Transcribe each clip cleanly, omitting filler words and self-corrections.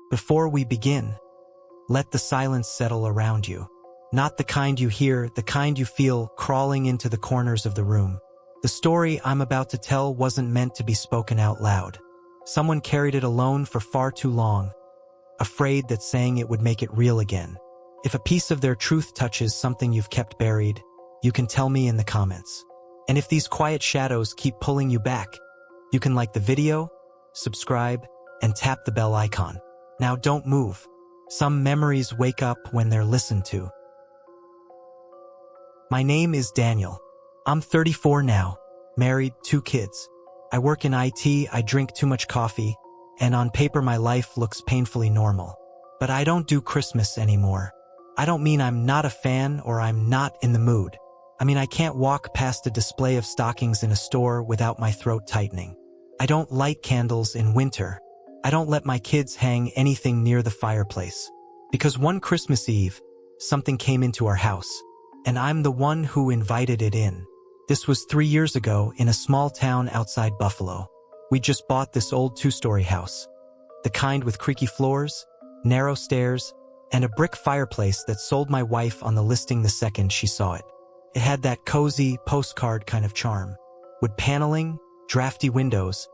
Before we begin, let the silence settle around you. Not the kind you hear, the kind you feel crawling into the corners of the room. The story I'm about to tell wasn't meant to be spoken out loud. Someone carried it alone for far too long, afraid that saying it would make it real again. If a piece of their truth touches something you've kept buried, you can tell me in the comments. And if these quiet shadows keep pulling you back, you can like the video, subscribe, and tap the bell icon. Now don't move. Some memories wake up when they're listened to. My name is Daniel. I'm 34 now, married, 2 kids. I work in IT, I drink too much coffee, and on paper my life looks painfully normal. But I don't do Christmas anymore. I don't mean I'm not a fan or I'm not in the mood. I mean I can't walk past a display of stockings in a store without my throat tightening. I don't light candles in winter. I don't let my kids hang anything near the fireplace. Because one Christmas Eve, something came into our house, and I'm the one who invited it in. This was 3 years ago in a small town outside Buffalo. We just bought this old 2-story house. The kind with creaky floors, narrow stairs, and a brick fireplace that sold my wife on the listing the second she saw it. It had that cozy, postcard kind of charm. Wood paneling, drafty windows,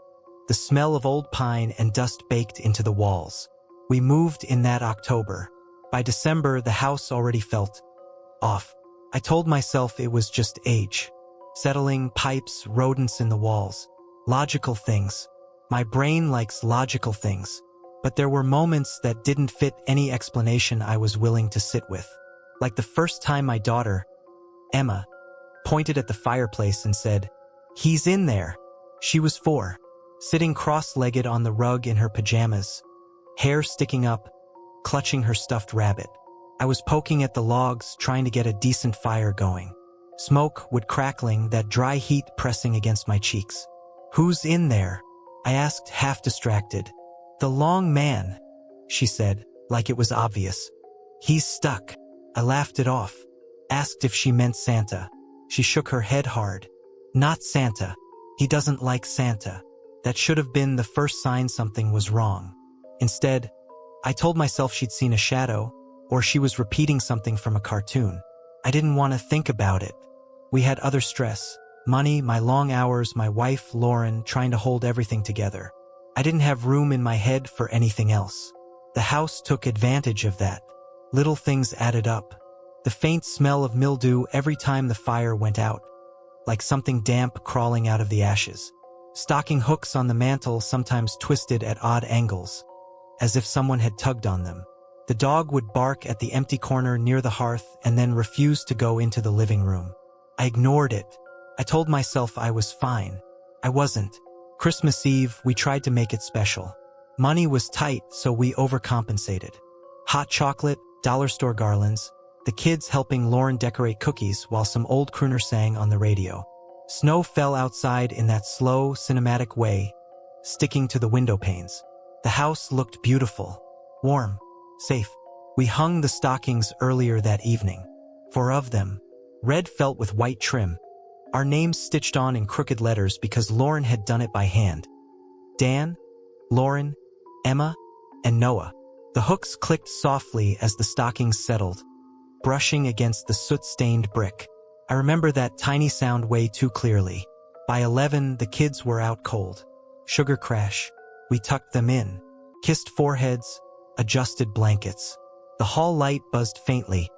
the smell of old pine and dust baked into the walls. We moved in that October. By December, the house already felt off. I told myself it was just age. Settling, pipes, rodents in the walls. Logical things. My brain likes logical things. But there were moments that didn't fit any explanation I was willing to sit with. Like the first time my daughter, Emma, pointed at the fireplace and said, "He's in there." She was 4, sitting cross-legged on the rug in her pajamas, hair sticking up, clutching her stuffed rabbit. I was poking at the logs, trying to get a decent fire going. Smoke, wood crackling, that dry heat pressing against my cheeks. "Who's in there?" I asked, half distracted. "The long man," she said, like it was obvious. "He's stuck." I laughed it off, asked if she meant Santa. She shook her head hard. "Not Santa. He doesn't like Santa." That should have been the first sign something was wrong. Instead, I told myself she'd seen a shadow, or she was repeating something from a cartoon. I didn't want to think about it. We had other stress. Money, my long hours, my wife, Lauren, trying to hold everything together. I didn't have room in my head for anything else. The house took advantage of that. Little things added up. The faint smell of mildew every time the fire went out, like something damp crawling out of the ashes. Stocking hooks on the mantel, sometimes twisted at odd angles, as if someone had tugged on them. The dog would bark at the empty corner near the hearth and then refuse to go into the living room. I ignored it. I told myself I was fine. I wasn't. Christmas Eve, we tried to make it special. Money was tight, so we overcompensated. Hot chocolate, dollar store garlands, the kids helping Lauren decorate cookies while some old crooner sang on the radio. Snow fell outside in that slow, cinematic way, sticking to the window panes. The house looked beautiful, warm, safe. We hung the stockings earlier that evening. 4 of them, red felt with white trim. Our names stitched on in crooked letters because Lauren had done it by hand. Dan, Lauren, Emma, and Noah. The hooks clicked softly as the stockings settled, brushing against the soot-stained brick. I remember that tiny sound way too clearly. By 11, the kids were out cold. Sugar crash. We tucked them in, kissed foreheads, adjusted blankets. The hall light buzzed faintly,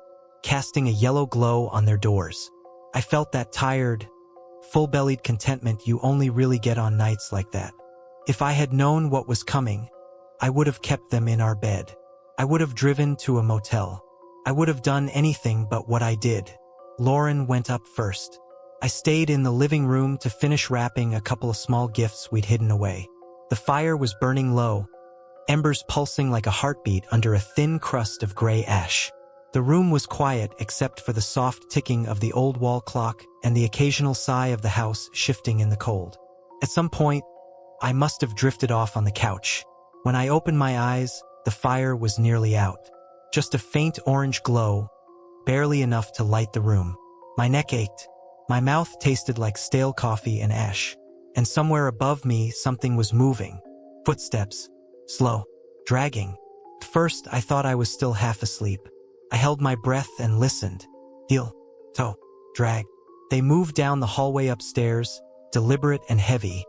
casting a yellow glow on their doors. I felt that tired, full-bellied contentment you only really get on nights like that. If I had known what was coming, I would have kept them in our bed. I would have driven to a motel. I would have done anything but what I did. Lauren went up first. I stayed in the living room to finish wrapping a couple of small gifts we'd hidden away. The fire was burning low, embers pulsing like a heartbeat under a thin crust of gray ash. The room was quiet except for the soft ticking of the old wall clock and the occasional sigh of the house shifting in the cold. At some point, I must have drifted off on the couch. When I opened my eyes, the fire was nearly out. Just a faint orange glow, barely enough to light the room. My neck ached. My mouth tasted like stale coffee and ash. And somewhere above me, something was moving. Footsteps. Slow. Dragging. first, I thought I was still half asleep. I held my breath and listened. Heel, toe, drag. They moved down the hallway upstairs, deliberate and heavy,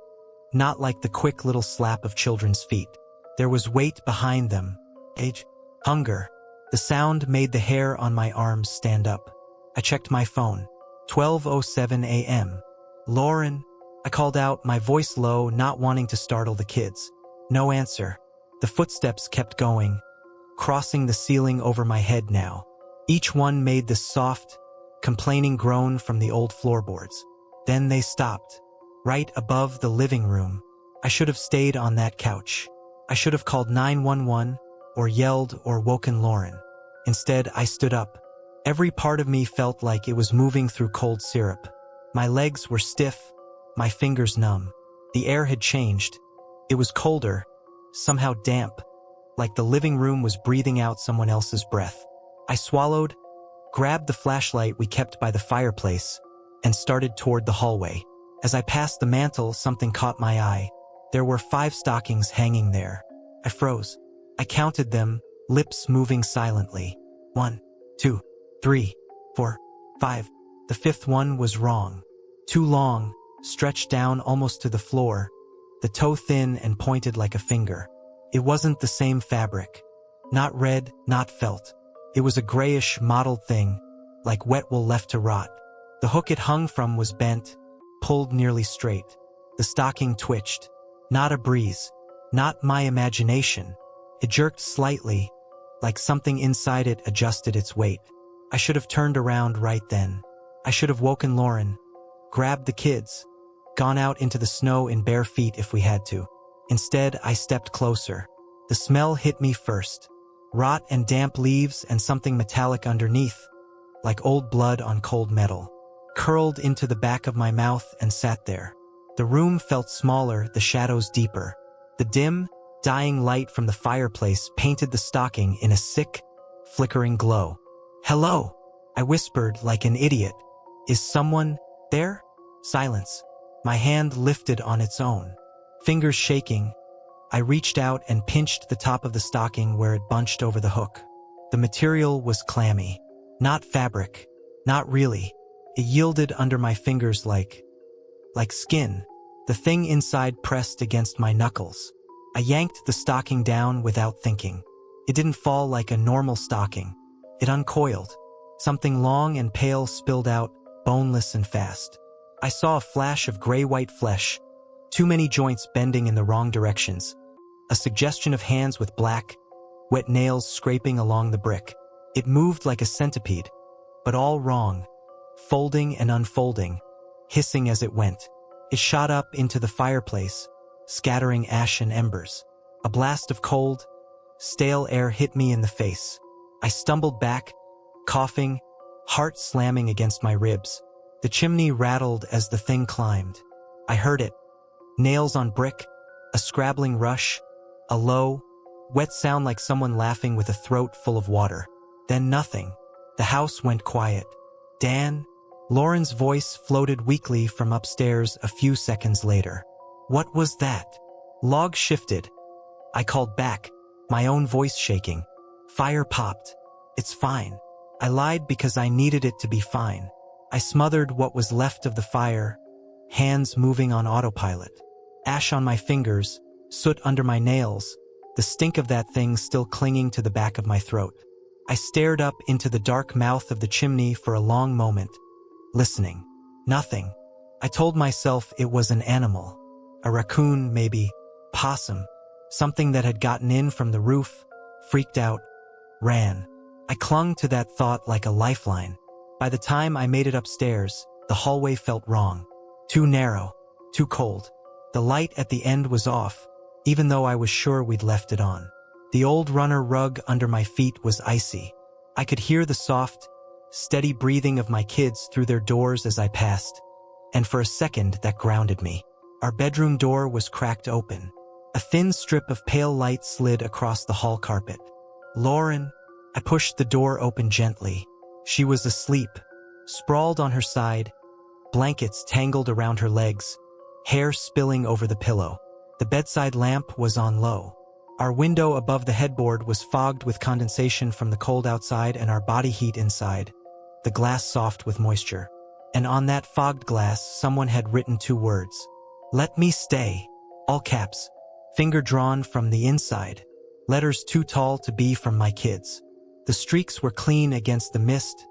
not like the quick little slap of children's feet. There was weight behind them. Age, hunger. The sound made the hair on my arms stand up. I checked my phone. 12:07 a.m. Lauren, I called out, my voice low, not wanting to startle the kids. No answer. The footsteps kept going, crossing the ceiling over my head now. Each one made this soft, complaining groan from the old floorboards. Then they stopped, right above the living room. I should have stayed on that couch. I should have called 911 or yelled or woken Lauren. Instead, I stood up. Every part of me felt like it was moving through cold syrup. My legs were stiff, my fingers numb. The air had changed. It was colder, somehow damp, like the living room was breathing out someone else's breath. I swallowed, grabbed the flashlight we kept by the fireplace, and started toward the hallway. As I passed the mantel, something caught my eye. There were 5 stockings hanging there. I froze. I counted them, lips moving silently. 1, 2, 3, 4, 5. The 5th one was wrong. Too long, stretched down almost to the floor, the toe thin and pointed like a finger. It wasn't the same fabric. Not red, not felt. It was a grayish, mottled thing, like wet wool left to rot. The hook it hung from was bent, pulled nearly straight. The stocking twitched. Not a breeze. Not my imagination. It jerked slightly, like something inside it adjusted its weight. I should have turned around right then. I should have woken Lauren, grabbed the kids, gone out into the snow in bare feet if we had to. Instead, I stepped closer. The smell hit me first. Rot and damp leaves and something metallic underneath, like old blood on cold metal, curled into the back of my mouth and sat there. The room felt smaller, the shadows deeper. The dim, dying light from the fireplace painted the stocking in a sick, flickering glow. "Hello," I whispered like an idiot. "Is someone there?" Silence. My hand lifted on its own. Fingers shaking, I reached out and pinched the top of the stocking where it bunched over the hook. The material was clammy. Not fabric. Not really. It yielded under my fingers like skin. The thing inside pressed against my knuckles. I yanked the stocking down without thinking. It didn't fall like a normal stocking. It uncoiled. Something long and pale spilled out, boneless and fast. I saw a flash of gray-white flesh, too many joints bending in the wrong directions, a suggestion of hands with black, wet nails scraping along the brick. It moved like a centipede, but all wrong, folding and unfolding, hissing as it went. It shot up into the fireplace, scattering ash and embers. A blast of cold, stale air hit me in the face. I stumbled back, coughing, heart slamming against my ribs. The chimney rattled as the thing climbed. I heard it. Nails on brick, a scrabbling rush, a low, wet sound like someone laughing with a throat full of water. Then nothing. The house went quiet. "Dan?" Lauren's voice floated weakly from upstairs a few seconds later. "What was that?" Log shifted. I called back, my own voice shaking. "Fire popped. It's fine." I lied because I needed it to be fine. I smothered what was left of the fire, hands moving on autopilot. Ash on my fingers, soot under my nails, the stink of that thing still clinging to the back of my throat. I stared up into the dark mouth of the chimney for a long moment, listening. Nothing. I told myself it was an animal. A raccoon, maybe. Possum. Something that had gotten in from the roof, freaked out, ran. I clung to that thought like a lifeline. By the time I made it upstairs, the hallway felt wrong. Too narrow. Too cold. The light at the end was off, even though I was sure we'd left it on. The old runner rug under my feet was icy. I could hear the soft, steady breathing of my kids through their doors as I passed, and for a second that grounded me. Our bedroom door was cracked open. A thin strip of pale light slid across the hall carpet. "Lauren," I pushed the door open gently. She was asleep, sprawled on her side, blankets tangled around her legs, hair spilling over the pillow. The bedside lamp was on low. Our window above the headboard was fogged with condensation from the cold outside and our body heat inside, the glass soft with moisture. And on that fogged glass, someone had written 2 words. "Let me stay." All caps. Finger drawn from the inside. Letters too tall to be from my kids. The streaks were clean against the mist.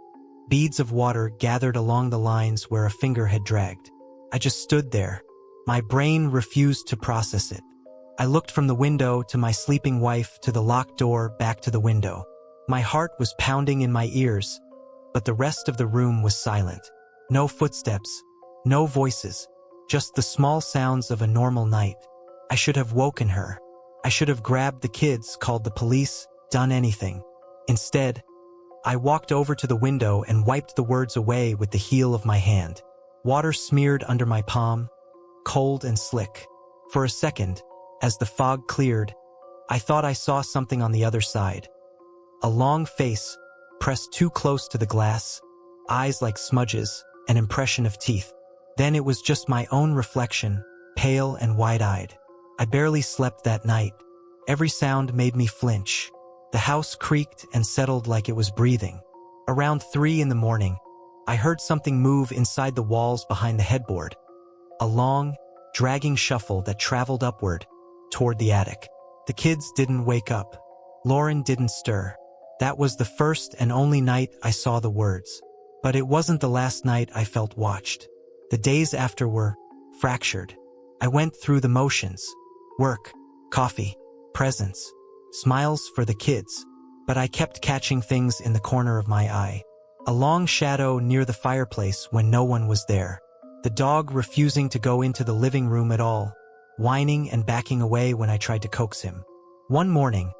Beads of water gathered along the lines where a finger had dragged. I just stood there. My brain refused to process it. I looked from the window to my sleeping wife, to the locked door, back to the window. My heart was pounding in my ears, but the rest of the room was silent. No footsteps, no voices, just the small sounds of a normal night. I should have woken her. I should have grabbed the kids, called the police, done anything. Instead, I walked over to the window and wiped the words away with the heel of my hand. Water smeared under my palm, cold and slick. For a second, as the fog cleared, I thought I saw something on the other side. A long face, pressed too close to the glass, eyes like smudges, an impression of teeth. Then it was just my own reflection, pale and wide-eyed. I barely slept that night. Every sound made me flinch. The house creaked and settled like it was breathing. Around 3 in the morning, I heard something move inside the walls behind the headboard. A long, dragging shuffle that traveled upward, toward the attic. The kids didn't wake up. Lauren didn't stir. That was the first and only night I saw the words. But it wasn't the last night I felt watched. The days after were fractured. I went through the motions. Work, coffee, presents, smiles for the kids. But I kept catching things in the corner of my eye. A long shadow near the fireplace when no one was there. The dog refusing to go into the living room at all, whining and backing away when I tried to coax him. One morning,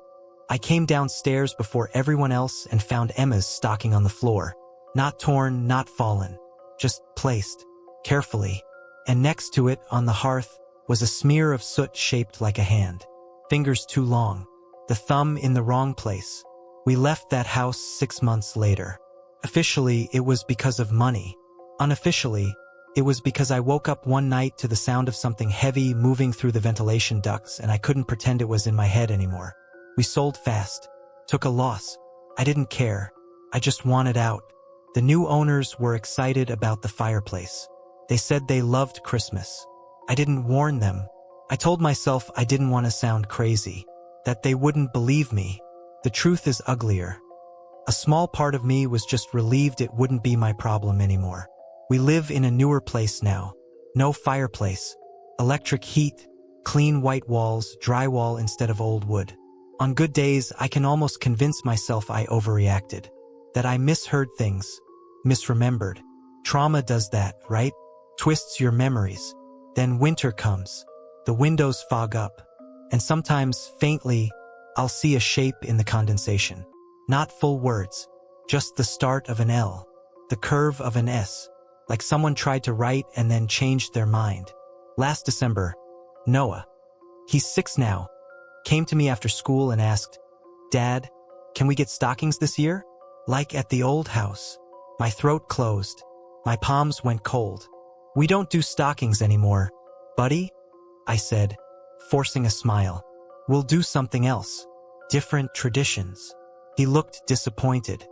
I came downstairs before everyone else and found Emma's stocking on the floor. Not torn, not fallen, just placed, carefully. And next to it, on the hearth, was a smear of soot shaped like a hand. Fingers too long, the thumb in the wrong place. We left that house 6 months later. Officially, it was because of money. Unofficially, it was because I woke up one night to the sound of something heavy moving through the ventilation ducts and I couldn't pretend it was in my head anymore. We sold fast, took a loss. I didn't care. I just wanted out. The new owners were excited about the fireplace. They said they loved Christmas. I didn't warn them. I told myself I didn't want to sound crazy, that they wouldn't believe me. The truth is uglier. A small part of me was just relieved it wouldn't be my problem anymore. We live in a newer place now. No fireplace. Electric heat, clean white walls, drywall instead of old wood. On good days, I can almost convince myself I overreacted. That I misheard things. Misremembered. Trauma does that, right? Twists your memories. Then winter comes. The windows fog up. And sometimes, faintly, I'll see a shape in the condensation. Not full words. Just the start of an L. The curve of an S. Like someone tried to write and then changed their mind. Last December, Noah, he's 6 now, came to me after school and asked, "Dad, can we get stockings this year?" Like at the old house. My throat closed. My palms went cold. "We don't do stockings anymore, buddy," I said, forcing a smile. "We'll do something else. Different traditions." He looked disappointed.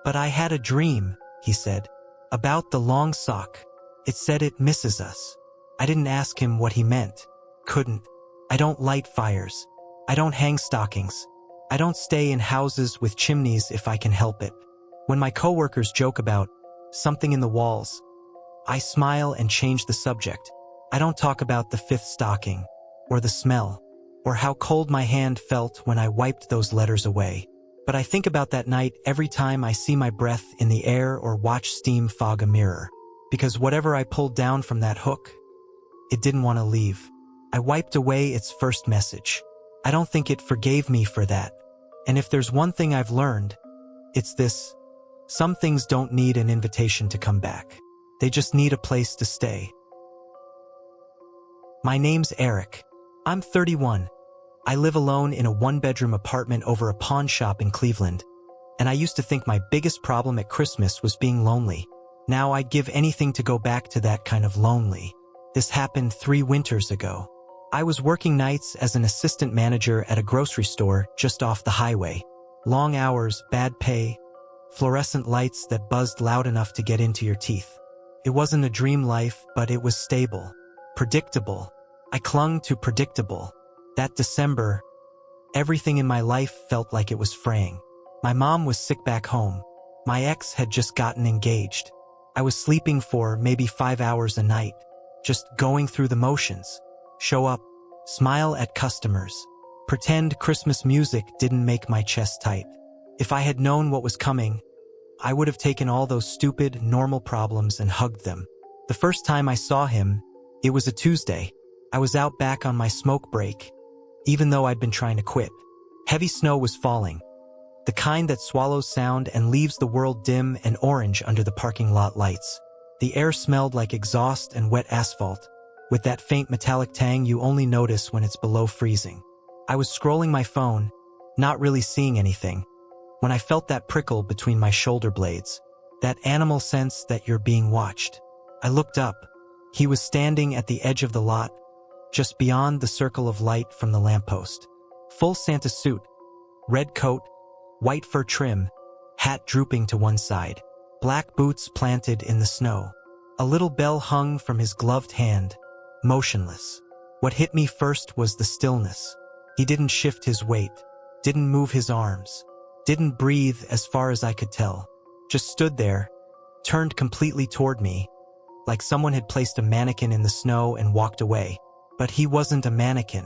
"But I had a dream," he said, "about the long sock. It said it misses us." I didn't ask him what he meant. Couldn't. I don't light fires. I don't hang stockings. I don't stay in houses with chimneys if I can help it. When my coworkers joke about something in the walls, I smile and change the subject. I don't talk about the 5th stocking, or the smell, or how cold my hand felt when I wiped those letters away. But I think about that night every time I see my breath in the air or watch steam fog a mirror. Because whatever I pulled down from that hook, it didn't want to leave. I wiped away its first message. I don't think it forgave me for that. And if there's one thing I've learned, it's this. Some things don't need an invitation to come back. They just need a place to stay. My name's Eric. I'm 31. I live alone in a 1-bedroom apartment over a pawn shop in Cleveland. And I used to think my biggest problem at Christmas was being lonely. Now I'd give anything to go back to that kind of lonely. This happened 3 winters ago. I was working nights as an assistant manager at a grocery store just off the highway. Long hours, bad pay, fluorescent lights that buzzed loud enough to get into your teeth. It wasn't a dream life, but it was stable, predictable. I clung to predictable. That December, everything in my life felt like it was fraying. My mom was sick back home. My ex had just gotten engaged. I was sleeping for maybe 5 hours a night, just going through the motions. Show up, smile at customers, pretend Christmas music didn't make my chest tight. If I had known what was coming, I would have taken all those stupid, normal problems and hugged them. The first time I saw him, it was a Tuesday. I was out back on my smoke break, even though I'd been trying to quit. Heavy snow was falling, the kind that swallows sound and leaves the world dim and orange under the parking lot lights. The air smelled like exhaust and wet asphalt, with that faint metallic tang you only notice when it's below freezing. I was scrolling my phone, not really seeing anything, when I felt that prickle between my shoulder blades, that animal sense that you're being watched. I looked up. He was standing at the edge of the lot, just beyond the circle of light from the lamppost. Full Santa suit, red coat, white fur trim, hat drooping to one side, black boots planted in the snow. A little bell hung from his gloved hand, motionless. What hit me first was the stillness. He didn't shift his weight, didn't move his arms, didn't breathe as far as I could tell. Just stood there, turned completely toward me, like someone had placed a mannequin in the snow and walked away. But he wasn't a mannequin.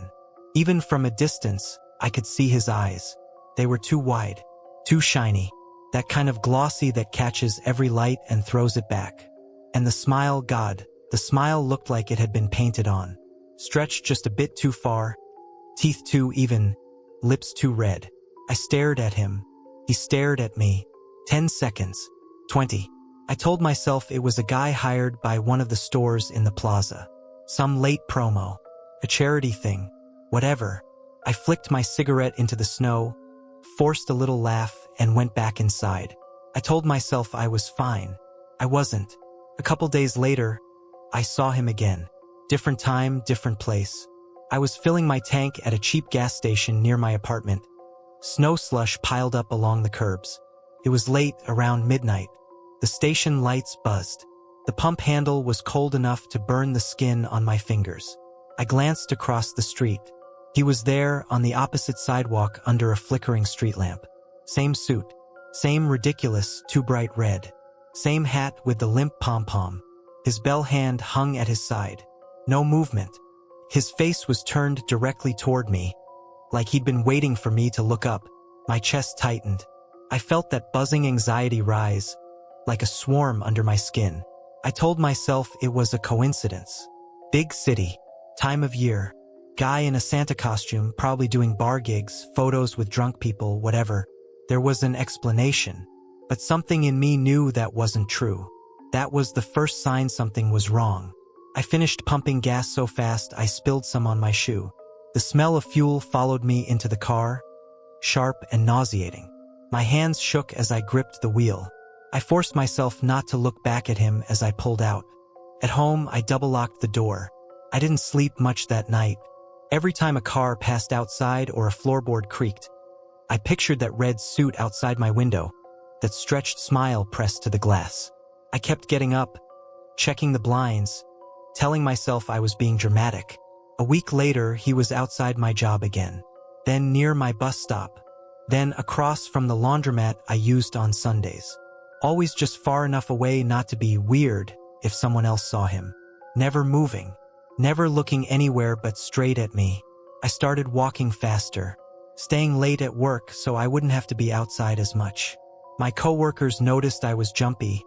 Even from a distance, I could see his eyes. They were too wide, too shiny, that kind of glossy that catches every light and throws it back. And the smile, God, the smile looked like it had been painted on. Stretched just a bit too far, teeth too even, lips too red. I stared at him. He stared at me. 10 seconds. 20. I told myself it was a guy hired by one of the stores in the plaza. Some late promo. A charity thing. Whatever. I flicked my cigarette into the snow, forced a little laugh, and went back inside. I told myself I was fine. I wasn't. A couple days later, I saw him again. Different time, different place. I was filling my tank at a cheap gas station near my apartment. Snow slush piled up along the curbs. It was late, around midnight. The station lights buzzed. The pump handle was cold enough to burn the skin on my fingers. I glanced across the street. He was there on the opposite sidewalk under a flickering street lamp. Same suit. Same ridiculous, too bright red. Same hat with the limp pom-pom. His bell hand hung at his side. No movement. His face was turned directly toward me, like he'd been waiting for me to look up. My chest tightened. I felt that buzzing anxiety rise, like a swarm under my skin. I told myself it was a coincidence. Big city, time of year, guy in a Santa costume, probably doing bar gigs, photos with drunk people, whatever. There was an explanation, but something in me knew that wasn't true. That was the first sign something was wrong. I finished pumping gas so fast I spilled some on my shoe. The smell of fuel followed me into the car, sharp and nauseating. My hands shook as I gripped the wheel. I forced myself not to look back at him as I pulled out. At home, I double-locked the door. I didn't sleep much that night. Every time a car passed outside or a floorboard creaked, I pictured that red suit outside my window, that stretched smile pressed to the glass. I kept getting up, checking the blinds, telling myself I was being dramatic. A week later, he was outside my job again, then near my bus stop, then across from the laundromat I used on Sundays. Always just far enough away not to be weird if someone else saw him. Never moving, never looking anywhere but straight at me. I started walking faster, staying late at work so I wouldn't have to be outside as much. My coworkers noticed I was jumpy.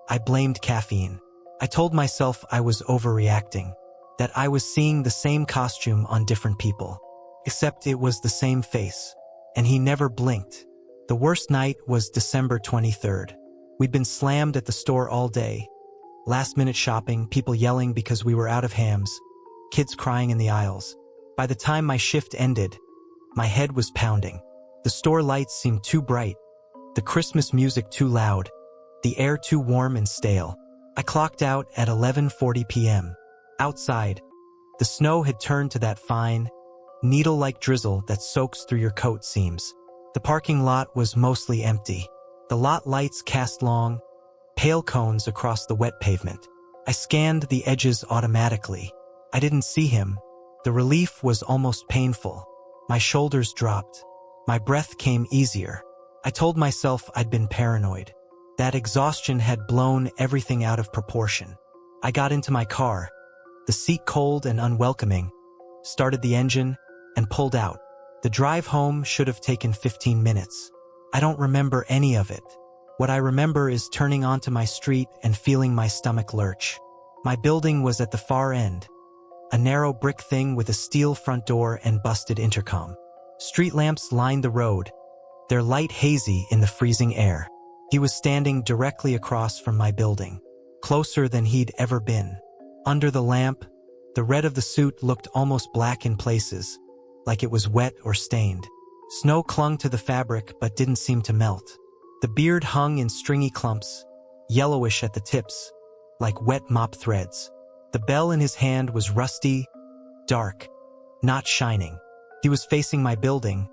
I blamed caffeine. I told myself I was overreacting, that I was seeing the same costume on different people, except it was the same face, and he never blinked. The worst night was December 23rd. We'd been slammed at the store all day. Last-minute shopping, people yelling because we were out of hams, kids crying in the aisles. By the time my shift ended, my head was pounding. The store lights seemed too bright, the Christmas music too loud, the air too warm and stale. I clocked out at 11:40 p.m. Outside, the The snow had turned to that fine, needle-like drizzle that soaks through your coat seams. The parking lot was mostly empty. The lot lights cast long, pale cones across the wet pavement. I scanned the edges automatically. I didn't see him. The relief was almost painful. My shoulders dropped. My breath came easier. I told myself I'd been paranoid. That exhaustion had blown everything out of proportion. I got into my car, the seat cold and unwelcoming, started the engine, and pulled out. The drive home should have taken 15 minutes. I don't remember any of it. What I remember is turning onto my street and feeling my stomach lurch. My building was at the far end, a narrow brick thing with a steel front door and busted intercom. Street lamps lined the road, their light hazy in the freezing air. He was standing directly across from my building, closer than he'd ever been. Under the lamp, the red of the suit looked almost black in places, like it was wet or stained. Snow clung to the fabric but didn't seem to melt. The beard hung in stringy clumps, yellowish at the tips, like wet mop threads. The bell in his hand was rusty, dark, not shining. He was facing my building,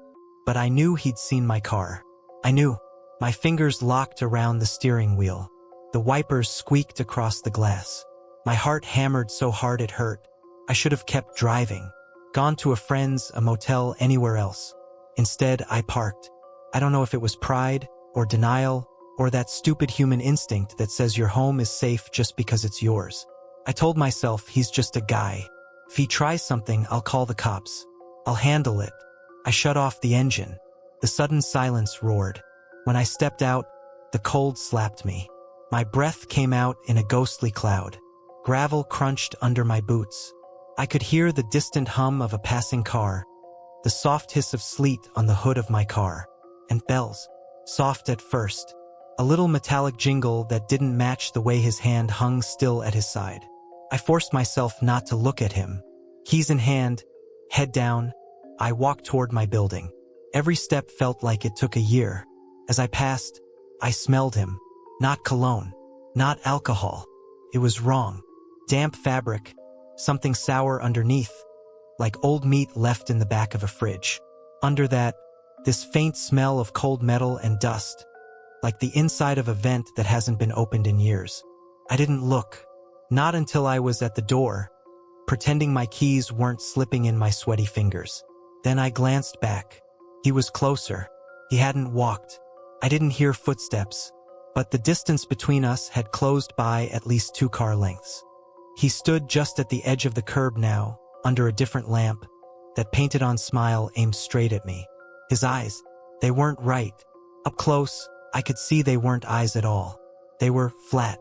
but I knew he'd seen my car. I knew. My fingers locked around the steering wheel. The wipers squeaked across the glass. My heart hammered so hard it hurt. I should have kept driving, gone to a friend's, a motel, anywhere else. Instead, I parked. I don't know if it was pride, or denial, or that stupid human instinct that says your home is safe just because it's yours. I told myself he's just a guy. If he tries something, I'll call the cops. I'll handle it. I shut off the engine. The sudden silence roared. When I stepped out, the cold slapped me. My breath came out in a ghostly cloud. Gravel crunched under my boots. I could hear the distant hum of a passing car, the soft hiss of sleet on the hood of my car, and bells, soft at first, a little metallic jingle that didn't match the way his hand hung still at his side. I forced myself not to look at him. Keys in hand, head down, I walked toward my building. Every step felt like it took a year. As I passed, I smelled him. Not cologne, not alcohol. It was wrong. Damp fabric, something sour underneath, like old meat left in the back of a fridge. Under that, this faint smell of cold metal and dust, like the inside of a vent that hasn't been opened in years. I didn't look, not until I was at the door, pretending my keys weren't slipping in my sweaty fingers. Then I glanced back. He was closer. He hadn't walked. I didn't hear footsteps, but the distance between us had closed by at least 2 car lengths. He stood just at the edge of the curb now, under a different lamp, that painted-on smile aimed straight at me. His eyes, they weren't right. Up close, I could see they weren't eyes at all. They were flat,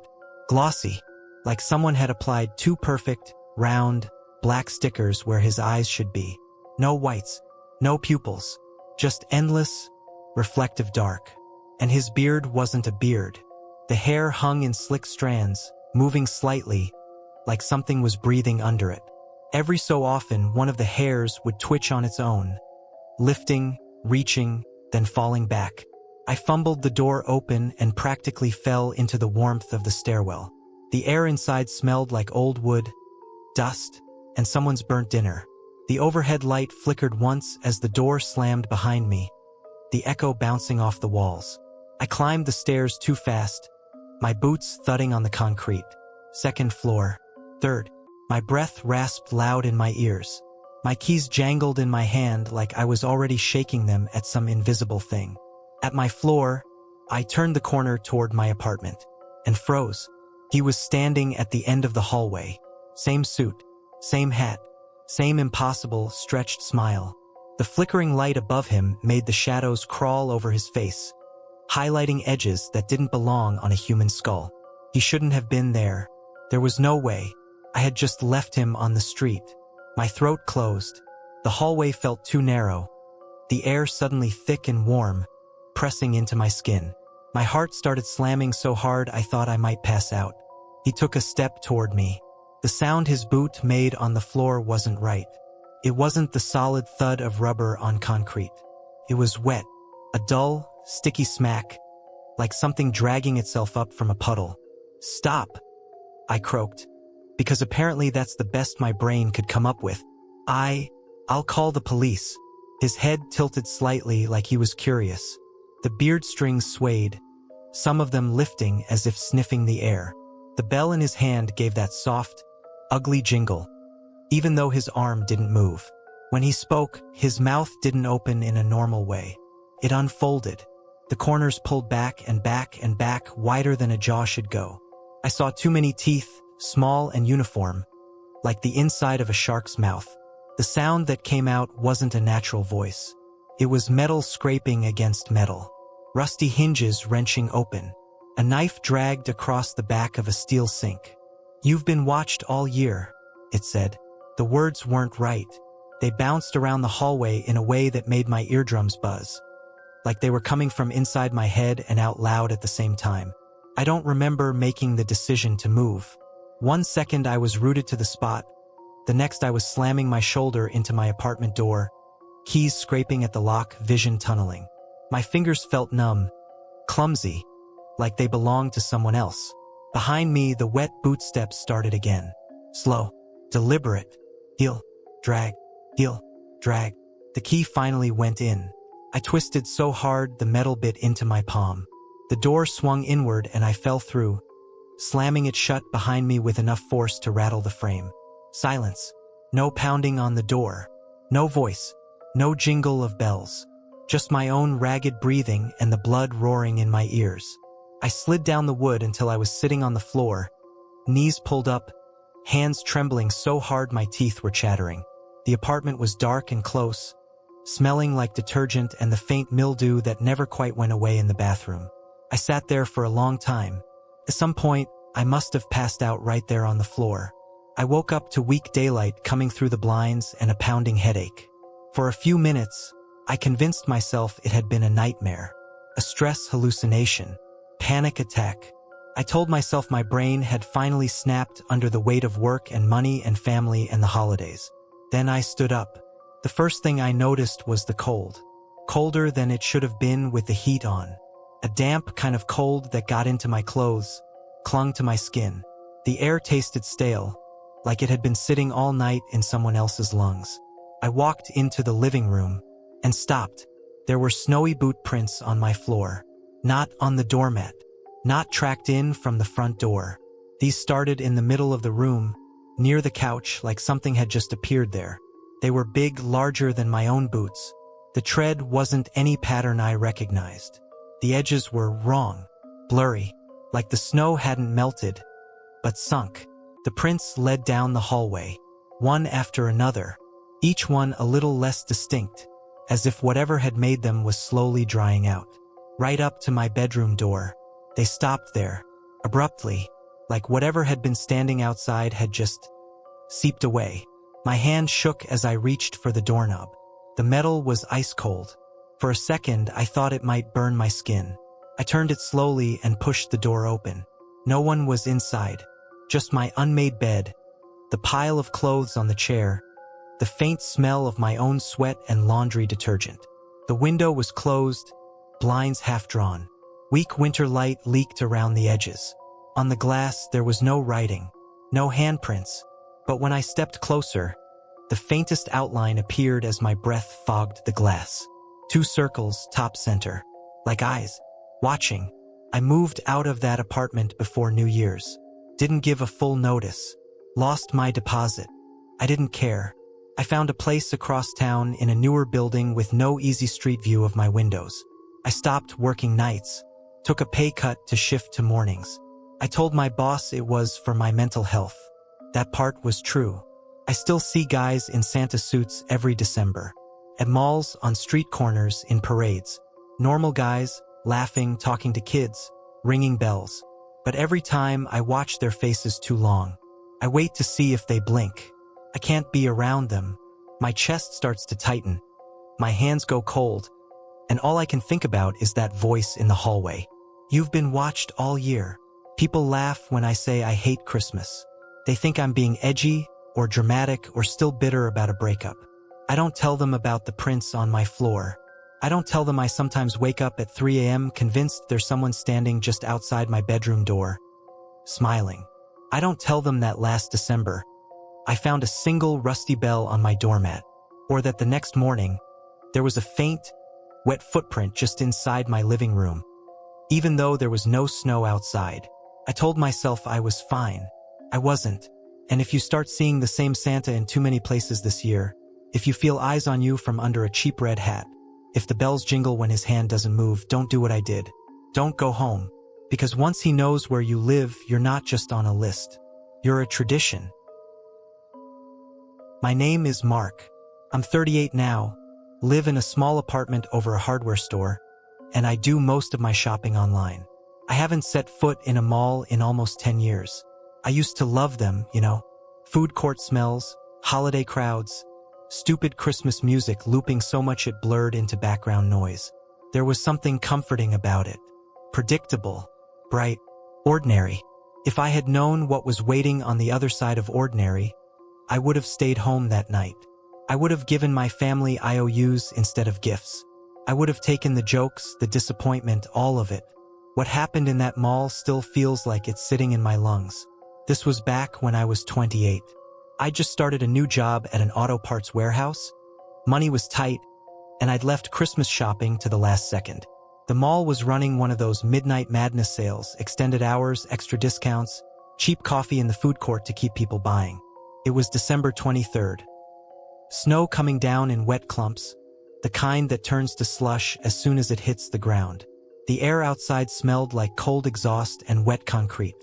glossy, like someone had applied 2 perfect, round, black stickers where his eyes should be. No whites, no pupils, just endless, reflective dark. And his beard wasn't a beard. The hair hung in slick strands, moving slightly, like something was breathing under it. Every so often, one of the hairs would twitch on its own, lifting, reaching, then falling back. I fumbled the door open and practically fell into the warmth of the stairwell. The air inside smelled like old wood, dust, and someone's burnt dinner. The overhead light flickered once as the door slammed behind me, the echo bouncing off the walls. I climbed the stairs too fast, my boots thudding on the concrete. 2nd floor. 3rd. My breath rasped loud in my ears. My keys jangled in my hand like I was already shaking them at some invisible thing. At my floor, I turned the corner toward my apartment and froze. He was standing at the end of the hallway. Same suit, same hat, same impossible, stretched smile. The flickering light above him made the shadows crawl over his face, highlighting edges that didn't belong on a human skull. He shouldn't have been there. There was no way. I had just left him on the street. My throat closed. The hallway felt too narrow. The air suddenly thick and warm, pressing into my skin. My heart started slamming so hard I thought I might pass out. He took a step toward me. The sound his boot made on the floor wasn't right. It wasn't the solid thud of rubber on concrete. It was wet, a dull, sticky smack, like something dragging itself up from a puddle. "Stop," I croaked. because apparently that's the best my brain could come up with. I'll call the police. His head tilted slightly like he was curious. The beard strings swayed, some of them lifting as if sniffing the air. The bell in his hand gave that soft, ugly jingle, even though his arm didn't move. When he spoke, his mouth didn't open in a normal way. It unfolded. The corners pulled back and back and back, wider than a jaw should go. I saw too many teeth, small and uniform, like the inside of a shark's mouth. The sound that came out wasn't a natural voice. It was metal scraping against metal. Rusty hinges wrenching open. A knife dragged across the back of a steel sink. "You've been watched all year," it said. The words weren't right. They bounced around the hallway in a way that made my eardrums buzz, like they were coming from inside my head and out loud at the same time. I don't remember making the decision to move. One second I was rooted to the spot. The next I was slamming my shoulder into my apartment door, keys scraping at the lock, vision tunneling. My fingers felt numb, clumsy, like they belonged to someone else. Behind me, the wet boot steps started again. Slow, deliberate, heel, drag, heel, drag. The key finally went in. I twisted so hard the metal bit into my palm. The door swung inward and I fell through, slamming it shut behind me with enough force to rattle the frame. Silence. No pounding on the door. No voice. No jingle of bells. Just my own ragged breathing and the blood roaring in my ears. I slid down the wood until I was sitting on the floor, knees pulled up, hands trembling so hard my teeth were chattering. The apartment was dark and close, smelling like detergent and the faint mildew that never quite went away in the bathroom. I sat there for a long time. At some point, I must have passed out right there on the floor. I woke up to weak daylight coming through the blinds and a pounding headache. For a few minutes, I convinced myself it had been a nightmare, a stress hallucination, panic attack. I told myself my brain had finally snapped under the weight of work and money and family and the holidays. Then I stood up. The first thing I noticed was the cold. Colder than it should have been with the heat on. A damp kind of cold that got into my clothes, clung to my skin. The air tasted stale, like it had been sitting all night in someone else's lungs. I walked into the living room and stopped. There were snowy boot prints on my floor, not on the doormat, not tracked in from the front door. These started in the middle of the room, near the couch, like something had just appeared there. They were big, larger than my own boots. The tread wasn't any pattern I recognized. The edges were wrong, blurry, like the snow hadn't melted, but sunk. The prints led down the hallway, one after another, each one a little less distinct, as if whatever had made them was slowly drying out. Right up to my bedroom door. They stopped there, abruptly, like whatever had been standing outside had just seeped away. My hand shook as I reached for the doorknob. The metal was ice cold. For a second, I thought it might burn my skin. I turned it slowly and pushed the door open. No one was inside, just my unmade bed, the pile of clothes on the chair, the faint smell of my own sweat and laundry detergent. The window was closed, blinds half drawn. Weak winter light leaked around the edges. On the glass, there was no writing, no handprints, but when I stepped closer, the faintest outline appeared as my breath fogged the glass. 2 circles, top center, like eyes, watching. I moved out of that apartment before New Year's. Didn't give a full notice. Lost my deposit. I didn't care. I found a place across town in a newer building with no easy street view of my windows. I stopped working nights, took a pay cut to shift to mornings. I told my boss it was for my mental health. That part was true. I still see guys in Santa suits every December. At malls, on street corners, in parades. Normal guys, laughing, talking to kids, ringing bells. But every time I watch their faces too long. I wait to see if they blink. I can't be around them. My chest starts to tighten. My hands go cold. And all I can think about is that voice in the hallway. You've been watched all year. People laugh when I say I hate Christmas. They think I'm being edgy, or dramatic, or still bitter about a breakup. I don't tell them about the prints on my floor. I don't tell them I sometimes wake up at 3 a.m. convinced there's someone standing just outside my bedroom door, smiling. I don't tell them that last December I found a single rusty bell on my doormat, or that the next morning there was a faint, wet footprint just inside my living room. Even though there was no snow outside, I told myself I was fine. I wasn't. And if you start seeing the same Santa in too many places this year, if you feel eyes on you from under a cheap red hat, if the bells jingle when his hand doesn't move, don't do what I did. Don't go home. Because once he knows where you live, you're not just on a list. You're a tradition. My name is Mark. I'm 38 now, live in a small apartment over a hardware store, and I do most of my shopping online. I haven't set foot in a mall in almost 10 years. I used to love them, you know. Food court smells, holiday crowds, stupid Christmas music looping so much it blurred into background noise. There was something comforting about it. Predictable, bright, ordinary. If I had known what was waiting on the other side of ordinary, I would have stayed home that night. I would have given my family IOUs instead of gifts. I would have taken the jokes, the disappointment, all of it. What happened in that mall still feels like it's sitting in my lungs. This was back when I was 28. I just started a new job at an auto parts warehouse. Money was tight, and I'd left Christmas shopping to the last second. The mall was running one of those midnight madness sales, extended hours, extra discounts, cheap coffee in the food court to keep people buying. It was December 23rd. Snow coming down in wet clumps, the kind that turns to slush as soon as it hits the ground. The air outside smelled like cold exhaust and wet concrete.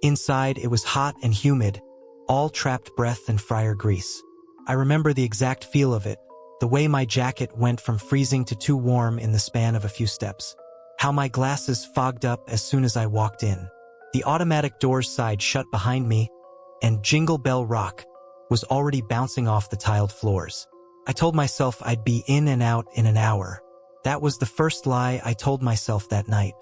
Inside, it was hot and humid, all trapped breath and fryer grease. I remember the exact feel of it, the way my jacket went from freezing to too warm in the span of a few steps. How my glasses fogged up as soon as I walked in. The automatic doors side shut behind me, and Jingle Bell Rock was already bouncing off the tiled floors. I told myself I'd be in and out in an hour. That was the first lie I told myself that night.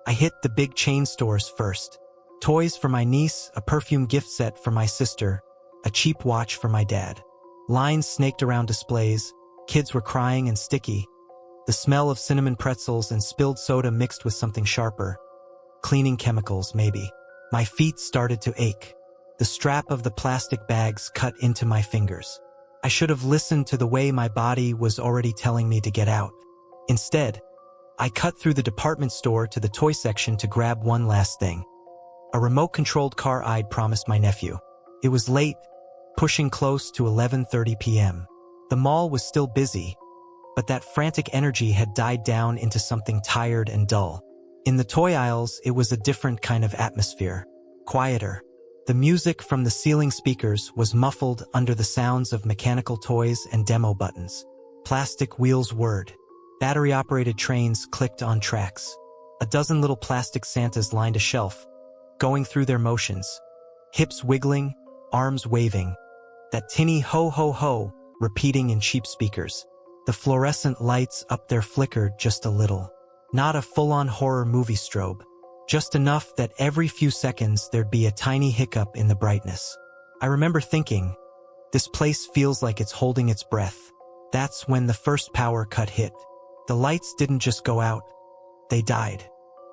I hit the big chain stores first. Toys for my niece, a perfume gift set for my sister, a cheap watch for my dad. Lines snaked around displays, kids were crying and sticky. The smell of cinnamon pretzels and spilled soda mixed with something sharper. Cleaning chemicals, maybe. My feet started to ache. The strap of the plastic bags cut into my fingers. I should have listened to the way my body was already telling me to get out. Instead, I cut through the department store to the toy section to grab one last thing. A remote-controlled car I'd promised my nephew. It was late, pushing close to 11:30 p.m. The mall was still busy, but that frantic energy had died down into something tired and dull. In the toy aisles, it was a different kind of atmosphere. Quieter. The music from the ceiling speakers was muffled under the sounds of mechanical toys and demo buttons. Plastic wheels whirred. Battery-operated trains clicked on tracks. A dozen little plastic Santas lined a shelf, going through their motions. Hips wiggling, arms waving. That tinny ho-ho-ho repeating in cheap speakers. The fluorescent lights up there flickered just a little. Not a full-on horror movie strobe. Just enough that every few seconds there'd be a tiny hiccup in the brightness. I remember thinking, this place feels like it's holding its breath. That's when the first power cut hit. The lights didn't just go out, they died.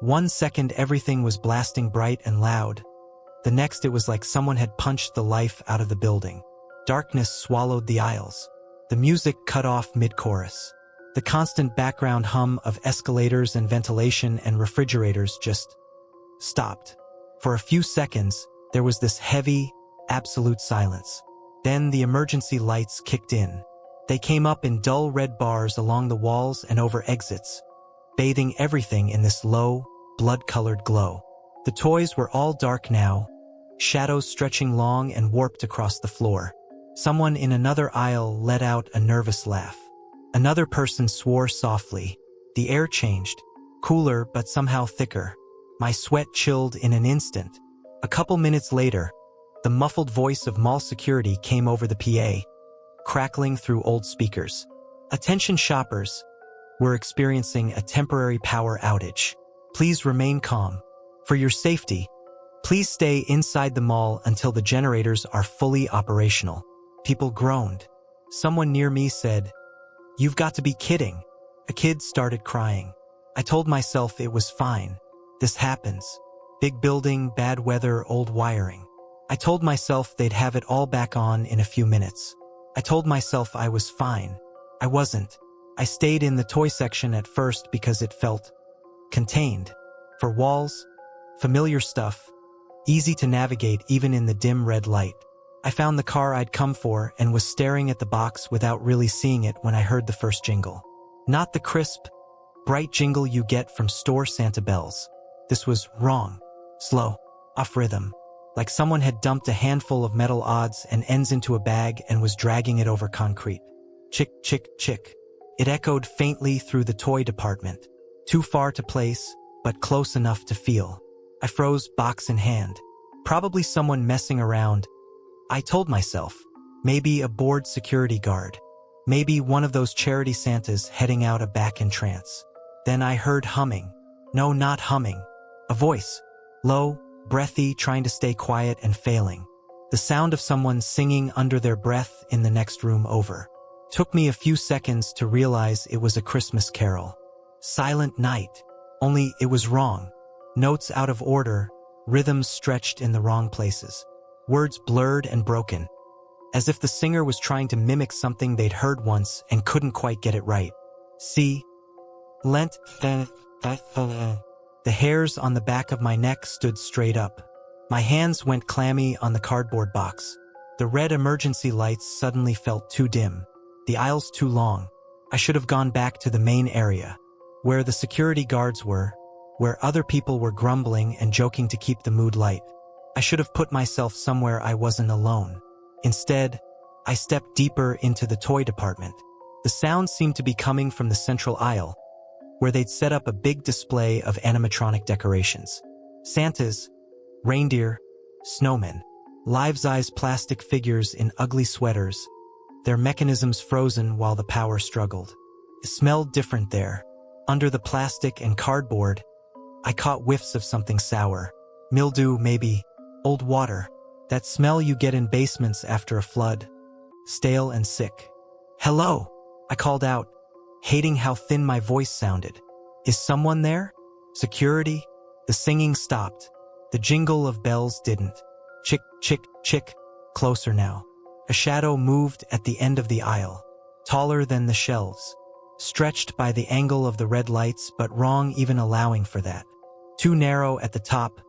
1 second everything was blasting bright and loud. The next it was like someone had punched the life out of the building. Darkness swallowed the aisles. The music cut off mid-chorus. The constant background hum of escalators and ventilation and refrigerators just stopped. For a few seconds, there was this heavy, absolute silence. Then the emergency lights kicked in. They came up in dull red bars along the walls and over exits, bathing everything in this low, blood-colored glow. The toys were all dark now, shadows stretching long and warped across the floor. Someone in another aisle let out a nervous laugh. Another person swore softly. The air changed, cooler but somehow thicker. My sweat chilled in an instant. A couple minutes later, the muffled voice of mall security came over the PA, crackling through old speakers. Attention shoppers, we're experiencing a temporary power outage. Please remain calm. For your safety, please stay inside the mall until the generators are fully operational. People groaned. Someone near me said, "You've got to be kidding." A kid started crying. I told myself it was fine. This happens. Big building, bad weather, old wiring. I told myself they'd have it all back on in a few minutes. I told myself I was fine. I wasn't. I stayed in the toy section at first because it felt contained. For walls, familiar stuff, easy to navigate even in the dim red light. I found the car I'd come for and was staring at the box without really seeing it when I heard the first jingle. Not the crisp, bright jingle you get from store Santa bells. This was wrong, slow, off rhythm, like someone had dumped a handful of metal odds and ends into a bag and was dragging it over concrete. Chick, chick, chick. It echoed faintly through the toy department, too far to place, but close enough to feel. I froze, box in hand. Probably someone messing around. I told myself, maybe a bored security guard. Maybe one of those charity Santas heading out a back entrance. Then I heard humming. No, not humming. A voice. Low, breathy, trying to stay quiet and failing. The sound of someone singing under their breath in the next room over. Took me a few seconds to realize it was a Christmas carol. Silent Night. Only it was wrong. Notes out of order, rhythms stretched in the wrong places. Words blurred and broken. As if the singer was trying to mimic something they'd heard once and couldn't quite get it right. See? Lent. The hairs on the back of my neck stood straight up. My hands went clammy on the cardboard box. The red emergency lights suddenly felt too dim. The aisles too long. I should have gone back to the main area, where the security guards were, where other people were grumbling and joking to keep the mood light. I should have put myself somewhere I wasn't alone. Instead, I stepped deeper into the toy department. The sound seemed to be coming from the central aisle, where they'd set up a big display of animatronic decorations. Santas, reindeer, snowmen, life-size plastic figures in ugly sweaters, their mechanisms frozen while the power struggled. It smelled different there. Under the plastic and cardboard, I caught whiffs of something sour. Mildew, maybe. Old water. That smell you get in basements after a flood. Stale and sick. Hello, I called out, hating how thin my voice sounded. Is someone there? Security? The singing stopped. The jingle of bells didn't. Chick, chick, chick. Closer now. A shadow moved at the end of the aisle, taller than the shelves, stretched by the angle of the red lights, but wrong even allowing for that. Too narrow at the top,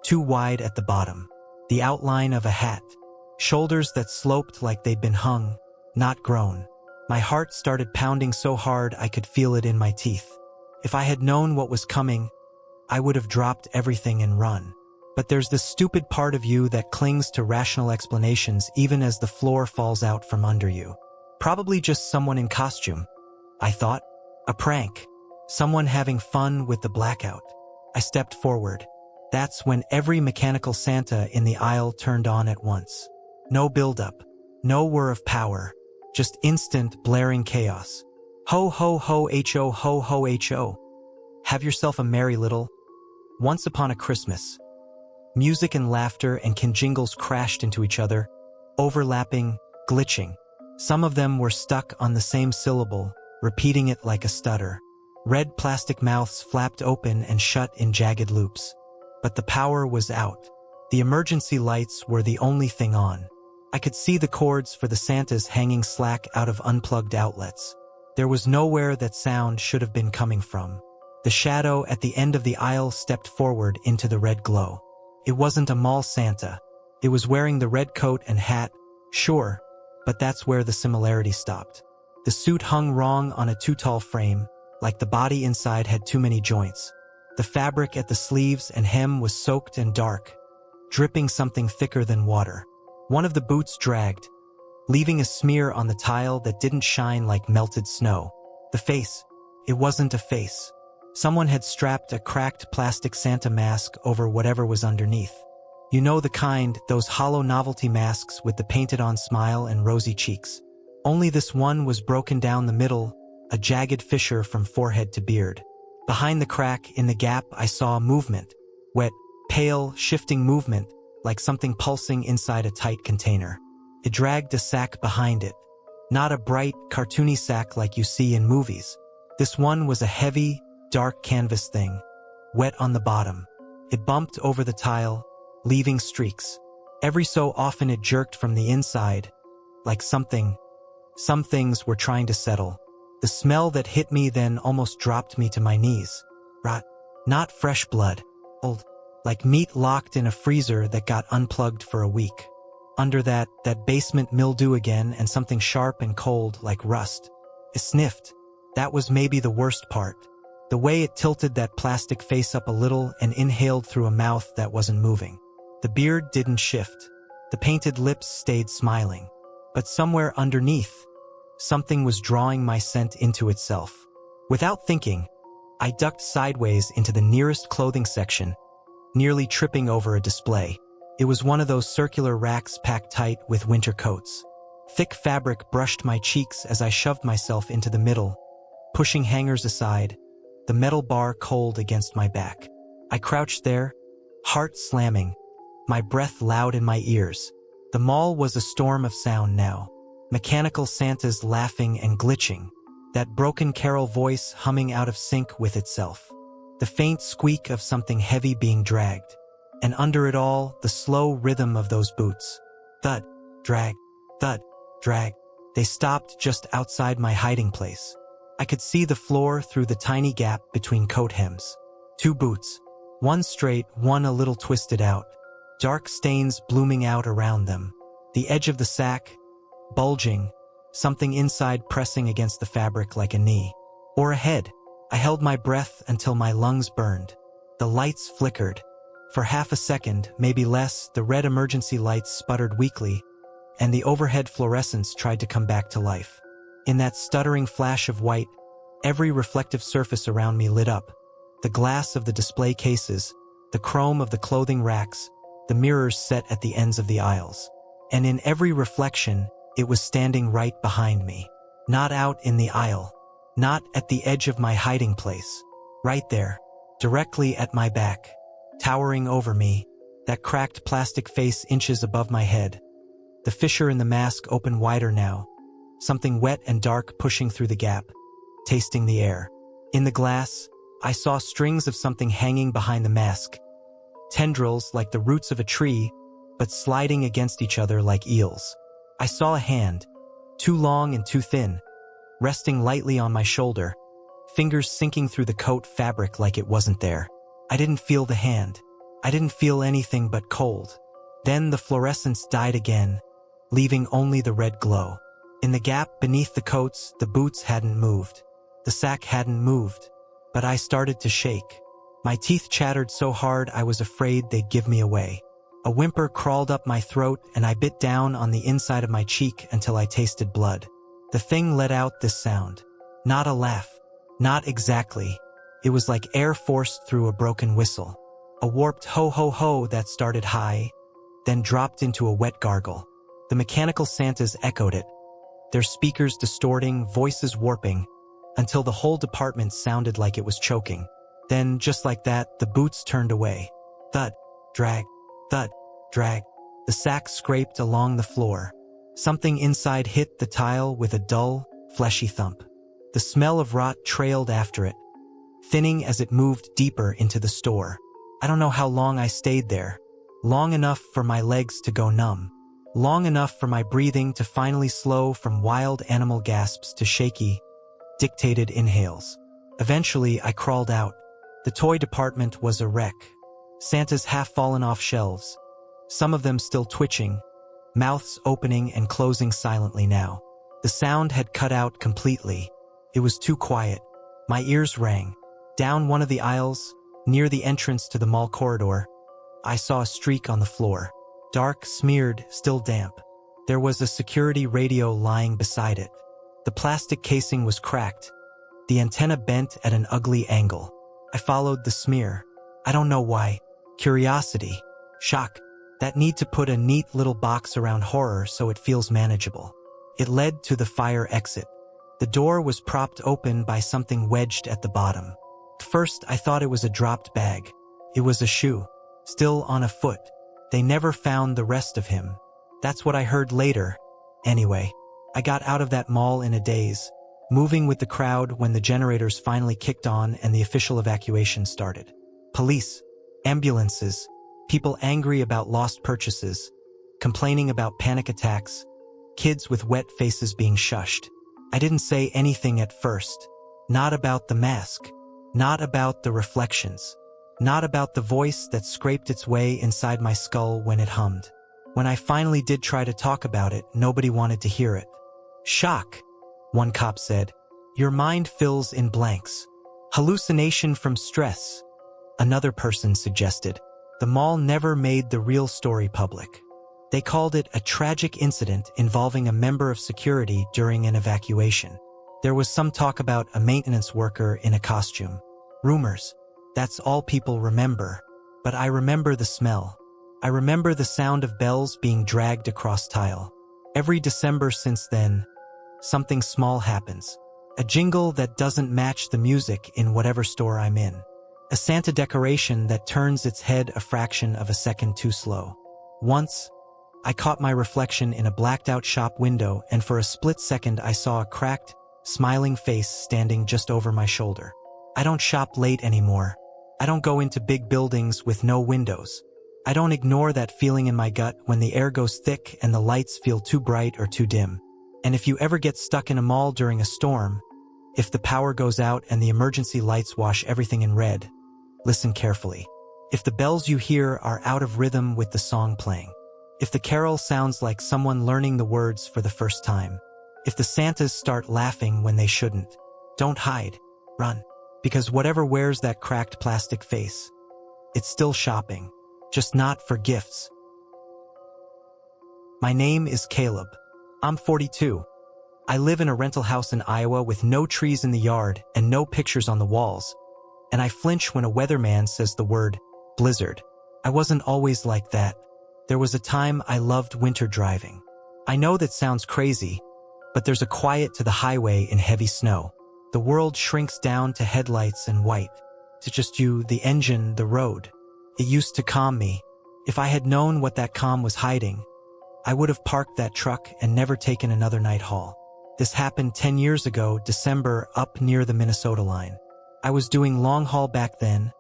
too wide at the bottom. The outline of a hat, shoulders that sloped like they'd been hung, not grown. My heart started pounding so hard I could feel it in my teeth. If I had known what was coming, I would have dropped everything and run. But there's this stupid part of you that clings to rational explanations even as the floor falls out from under you. Probably just someone in costume, I thought. A prank. Someone having fun with the blackout. I stepped forward. That's when every mechanical Santa in the aisle turned on at once. No build-up. No whir of power. Just instant, blaring chaos. Ho ho ho ho ho ho ho. Have yourself a merry little. Once upon a Christmas. Music and laughter and jingles crashed into each other, overlapping, glitching. Some of them were stuck on the same syllable, repeating it like a stutter. Red plastic mouths flapped open and shut in jagged loops. But the power was out. The emergency lights were the only thing on. I could see the cords for the Santas hanging slack out of unplugged outlets. There was nowhere that sound should have been coming from. The shadow at the end of the aisle stepped forward into the red glow. It wasn't a mall Santa. It was wearing the red coat and hat, sure, but that's where the similarity stopped. The suit hung wrong on a too tall frame, like the body inside had too many joints. The fabric at the sleeves and hem was soaked and dark, dripping something thicker than water. One of the boots dragged, leaving a smear on the tile that didn't shine like melted snow. The face. It wasn't a face. Someone had strapped a cracked plastic Santa mask over whatever was underneath. You know the kind, those hollow novelty masks with the painted-on smile and rosy cheeks. Only this one was broken down the middle, a jagged fissure from forehead to beard. Behind the crack in the gap I saw movement. Wet, pale, shifting movement, like something pulsing inside a tight container. It dragged a sack behind it. Not a bright, cartoony sack like you see in movies. This one was a heavy, dark canvas thing, wet on the bottom. It bumped over the tile, leaving streaks. Every so often it jerked from the inside, like some things were trying to settle. The smell that hit me then almost dropped me to my knees. Rot. Not fresh blood. Old. Like meat locked in a freezer that got unplugged for a week. Under that basement mildew again, and something sharp and cold like rust. I sniffed. That was maybe the worst part. The way it tilted that plastic face up a little and inhaled through a mouth that wasn't moving. The beard didn't shift. The painted lips stayed smiling. But somewhere underneath, something was drawing my scent into itself. Without thinking, I ducked sideways into the nearest clothing section, nearly tripping over a display. It was one of those circular racks packed tight with winter coats. Thick fabric brushed my cheeks as I shoved myself into the middle, pushing hangers aside, the metal bar cold against my back. I crouched there, heart slamming, my breath loud in my ears. The mall was a storm of sound now. Mechanical Santas laughing and glitching, that broken carol voice humming out of sync with itself. The faint squeak of something heavy being dragged. And under it all, the slow rhythm of those boots. Thud, drag, thud, drag. They stopped just outside my hiding place. I could see the floor through the tiny gap between coat hems. 2 boots. One straight, one a little twisted out. Dark stains blooming out around them. The edge of the sack, bulging, something inside pressing against the fabric like a knee. Or a head. I held my breath until my lungs burned. The lights flickered. For half a second, maybe less, the red emergency lights sputtered weakly, and the overhead fluorescents tried to come back to life. In that stuttering flash of white, every reflective surface around me lit up. The glass of the display cases, the chrome of the clothing racks, the mirrors set at the ends of the aisles. And in every reflection, it was standing right behind me. Not out in the aisle. Not at the edge of my hiding place. Right there, directly at my back. Towering over me, that cracked plastic face inches above my head. The fissure in the mask opened wider now, something wet and dark pushing through the gap, tasting the air. In the glass, I saw strings of something hanging behind the mask. Tendrils like the roots of a tree, but sliding against each other like eels. I saw a hand, too long and too thin, resting lightly on my shoulder, fingers sinking through the coat fabric like it wasn't there. I didn't feel the hand. I didn't feel anything but cold. Then the fluorescence died again, leaving only the red glow. In the gap beneath the coats, the boots hadn't moved. The sack hadn't moved. But I started to shake. My teeth chattered so hard I was afraid they'd give me away. A whimper crawled up my throat and I bit down on the inside of my cheek until I tasted blood. The thing let out this sound. Not a laugh. Not exactly. It was like air forced through a broken whistle. A warped ho-ho-ho that started high, then dropped into a wet gargle. The mechanical Santas echoed it, their speakers distorting, voices warping, until the whole department sounded like it was choking. Then, just like that, the boots turned away. Thud, drag, thud, drag. The sack scraped along the floor. Something inside hit the tile with a dull, fleshy thump. The smell of rot trailed after it, thinning as it moved deeper into the store. I don't know how long I stayed there. Long enough for my legs to go numb. Long enough for my breathing to finally slow from wild animal gasps to shaky, dictated inhales. Eventually, I crawled out. The toy department was a wreck. Santas half fallen off shelves. Some of them still twitching, mouths opening and closing silently now. The sound had cut out completely. It was too quiet. My ears rang. Down one of the aisles, near the entrance to the mall corridor, I saw a streak on the floor. Dark, smeared, still damp. There was a security radio lying beside it. The plastic casing was cracked. The antenna bent at an ugly angle. I followed the smear. I don't know why. Curiosity. Shock. That need to put a neat little box around horror so it feels manageable. It led to the fire exit. The door was propped open by something wedged at the bottom. At first, I thought it was a dropped bag. It was a shoe. Still on a foot. They never found the rest of him. That's what I heard later. Anyway, I got out of that mall in a daze, moving with the crowd when the generators finally kicked on and the official evacuation started. Police, ambulances, people angry about lost purchases, complaining about panic attacks, kids with wet faces being shushed. I didn't say anything at first. Not about the mask. Not about the reflections. Not about the voice that scraped its way inside my skull when it hummed. When I finally did try to talk about it, nobody wanted to hear it. Shock, one cop said. Your mind fills in blanks. Hallucination from stress, another person suggested. The mall never made the real story public. They called it a tragic incident involving a member of security during an evacuation. There was some talk about a maintenance worker in a costume. Rumors. That's all people remember. But I remember the smell. I remember the sound of bells being dragged across tile. Every December since then, something small happens. A jingle that doesn't match the music in whatever store I'm in. A Santa decoration that turns its head a fraction of a second too slow. Once, I caught my reflection in a blacked-out shop window, and for a split second I saw a cracked, smiling face standing just over my shoulder. I don't shop late anymore. I don't go into big buildings with no windows. I don't ignore that feeling in my gut when the air goes thick and the lights feel too bright or too dim. And if you ever get stuck in a mall during a storm, if the power goes out and the emergency lights wash everything in red, listen carefully. If the bells you hear are out of rhythm with the song playing, if the carol sounds like someone learning the words for the first time, if the Santas start laughing when they shouldn't, don't hide, run. Because whatever wears that cracked plastic face, it's still shopping, just not for gifts. My name is Caleb. I'm 42. I live in a rental house in Iowa with no trees in the yard and no pictures on the walls. And I flinch when a weatherman says the word blizzard. I wasn't always like that. There was a time I loved winter driving. I know that sounds crazy, but there's a quiet to the highway in heavy snow. The world shrinks down to headlights and white, to just you, the engine, the road. It used to calm me. If I had known what that calm was hiding, I would have parked that truck and never taken another night haul. This happened 10 years ago, December, up near the Minnesota line. I was doing long haul back then,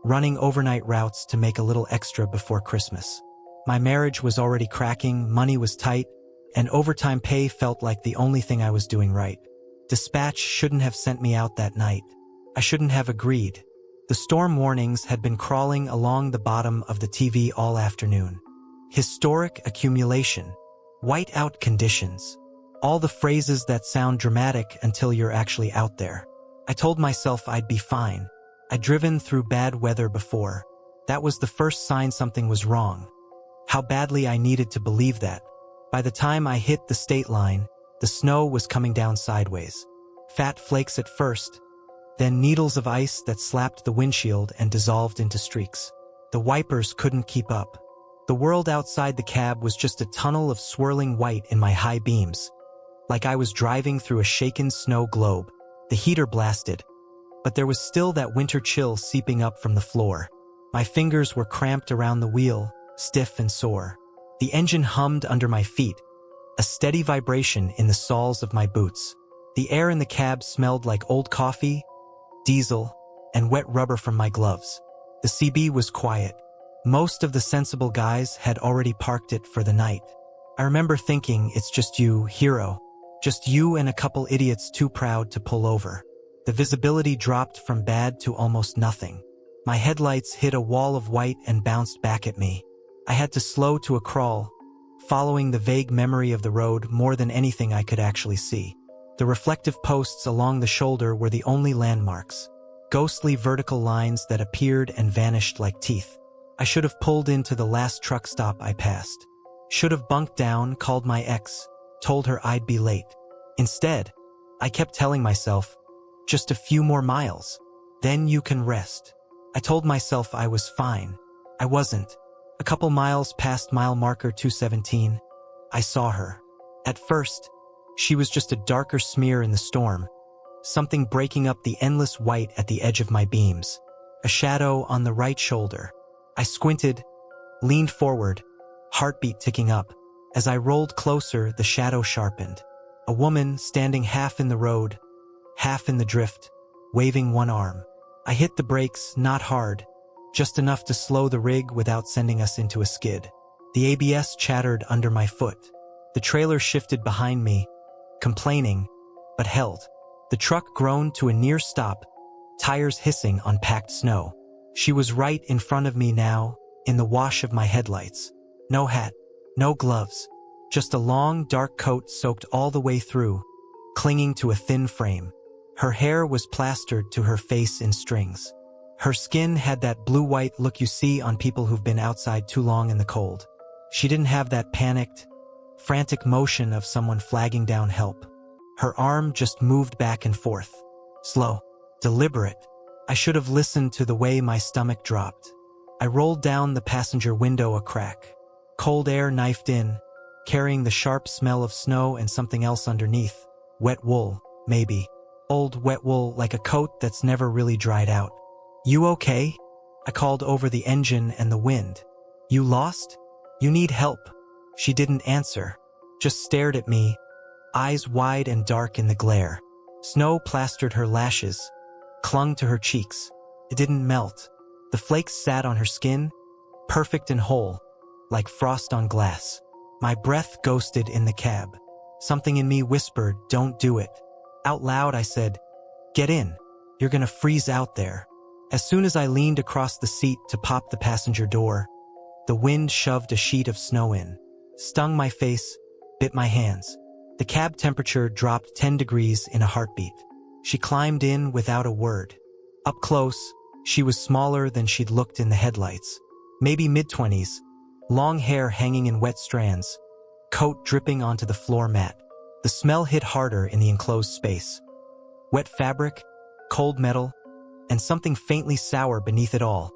running overnight routes to make a little extra before Christmas. My marriage was already cracking, money was tight, and overtime pay felt like the only thing I was doing right. Dispatch shouldn't have sent me out that night. I shouldn't have agreed. The storm warnings had been crawling along the bottom of the TV all afternoon. Historic accumulation. Whiteout conditions. All the phrases that sound dramatic until you're actually out there. I told myself I'd be fine. I'd driven through bad weather before. That was the first sign something was wrong. How badly I needed to believe that. By the time I hit the state line, the snow was coming down sideways. Fat flakes at first, then needles of ice that slapped the windshield and dissolved into streaks. The wipers couldn't keep up. The world outside the cab was just a tunnel of swirling white in my high beams. Like I was driving through a shaken snow globe. The heater blasted, but there was still that winter chill seeping up from the floor. My fingers were cramped around the wheel, stiff and sore. The engine hummed under my feet, a steady vibration in the soles of my boots. The air in the cab smelled like old coffee, diesel, and wet rubber from my gloves. The CB was quiet. Most of the sensible guys had already parked it for the night. I remember thinking, it's just you, hero. Just you and a couple idiots too proud to pull over. The visibility dropped from bad to almost nothing. My headlights hit a wall of white and bounced back at me. I had to slow to a crawl, following the vague memory of the road more than anything I could actually see. The reflective posts along the shoulder were the only landmarks, ghostly vertical lines that appeared and vanished like teeth. I should have pulled into the last truck stop I passed. Should have bunked down, called my ex, told her I'd be late. Instead, I kept telling myself, just a few more miles, then you can rest. I told myself I was fine. I wasn't. A couple miles past mile marker 217, I saw her. At first, she was just a darker smear in the storm, something breaking up the endless white at the edge of my beams, a shadow on the right shoulder. I squinted, leaned forward, heartbeat ticking up. As I rolled closer, the shadow sharpened. A woman standing half in the road, half in the drift, waving one arm. I hit the brakes, not hard, just enough to slow the rig without sending us into a skid. The ABS chattered under my foot. The trailer shifted behind me, complaining, but held. The truck groaned to a near stop, tires hissing on packed snow. She was right in front of me now, in the wash of my headlights. No hat, no gloves, just a long, dark coat soaked all the way through, clinging to a thin frame. Her hair was plastered to her face in strings. Her skin had that blue-white look you see on people who've been outside too long in the cold. She didn't have that panicked, frantic motion of someone flagging down help. Her arm just moved back and forth. Slow, deliberate. I should have listened to the way my stomach dropped. I rolled down the passenger window a crack. Cold air knifed in, carrying the sharp smell of snow and something else underneath. Wet wool, maybe. Old wet wool, like a coat that's never really dried out. "You okay?" I called over the engine and the wind. "You lost? You need help?" She didn't answer, just stared at me, eyes wide and dark in the glare. Snow plastered her lashes, clung to her cheeks. It didn't melt. The flakes sat on her skin, perfect and whole, like frost on glass. My breath ghosted in the cab. Something in me whispered, "Don't do it." Out loud I said, "Get in. You're gonna freeze out there." As soon as I leaned across the seat to pop the passenger door, the wind shoved a sheet of snow in, stung my face, bit my hands. The cab temperature dropped 10 degrees in a heartbeat. She climbed in without a word. Up close, she was smaller than she'd looked in the headlights. Maybe mid-20s, long hair hanging in wet strands, coat dripping onto the floor mat. The smell hit harder in the enclosed space. Wet fabric, cold metal, and something faintly sour beneath it all,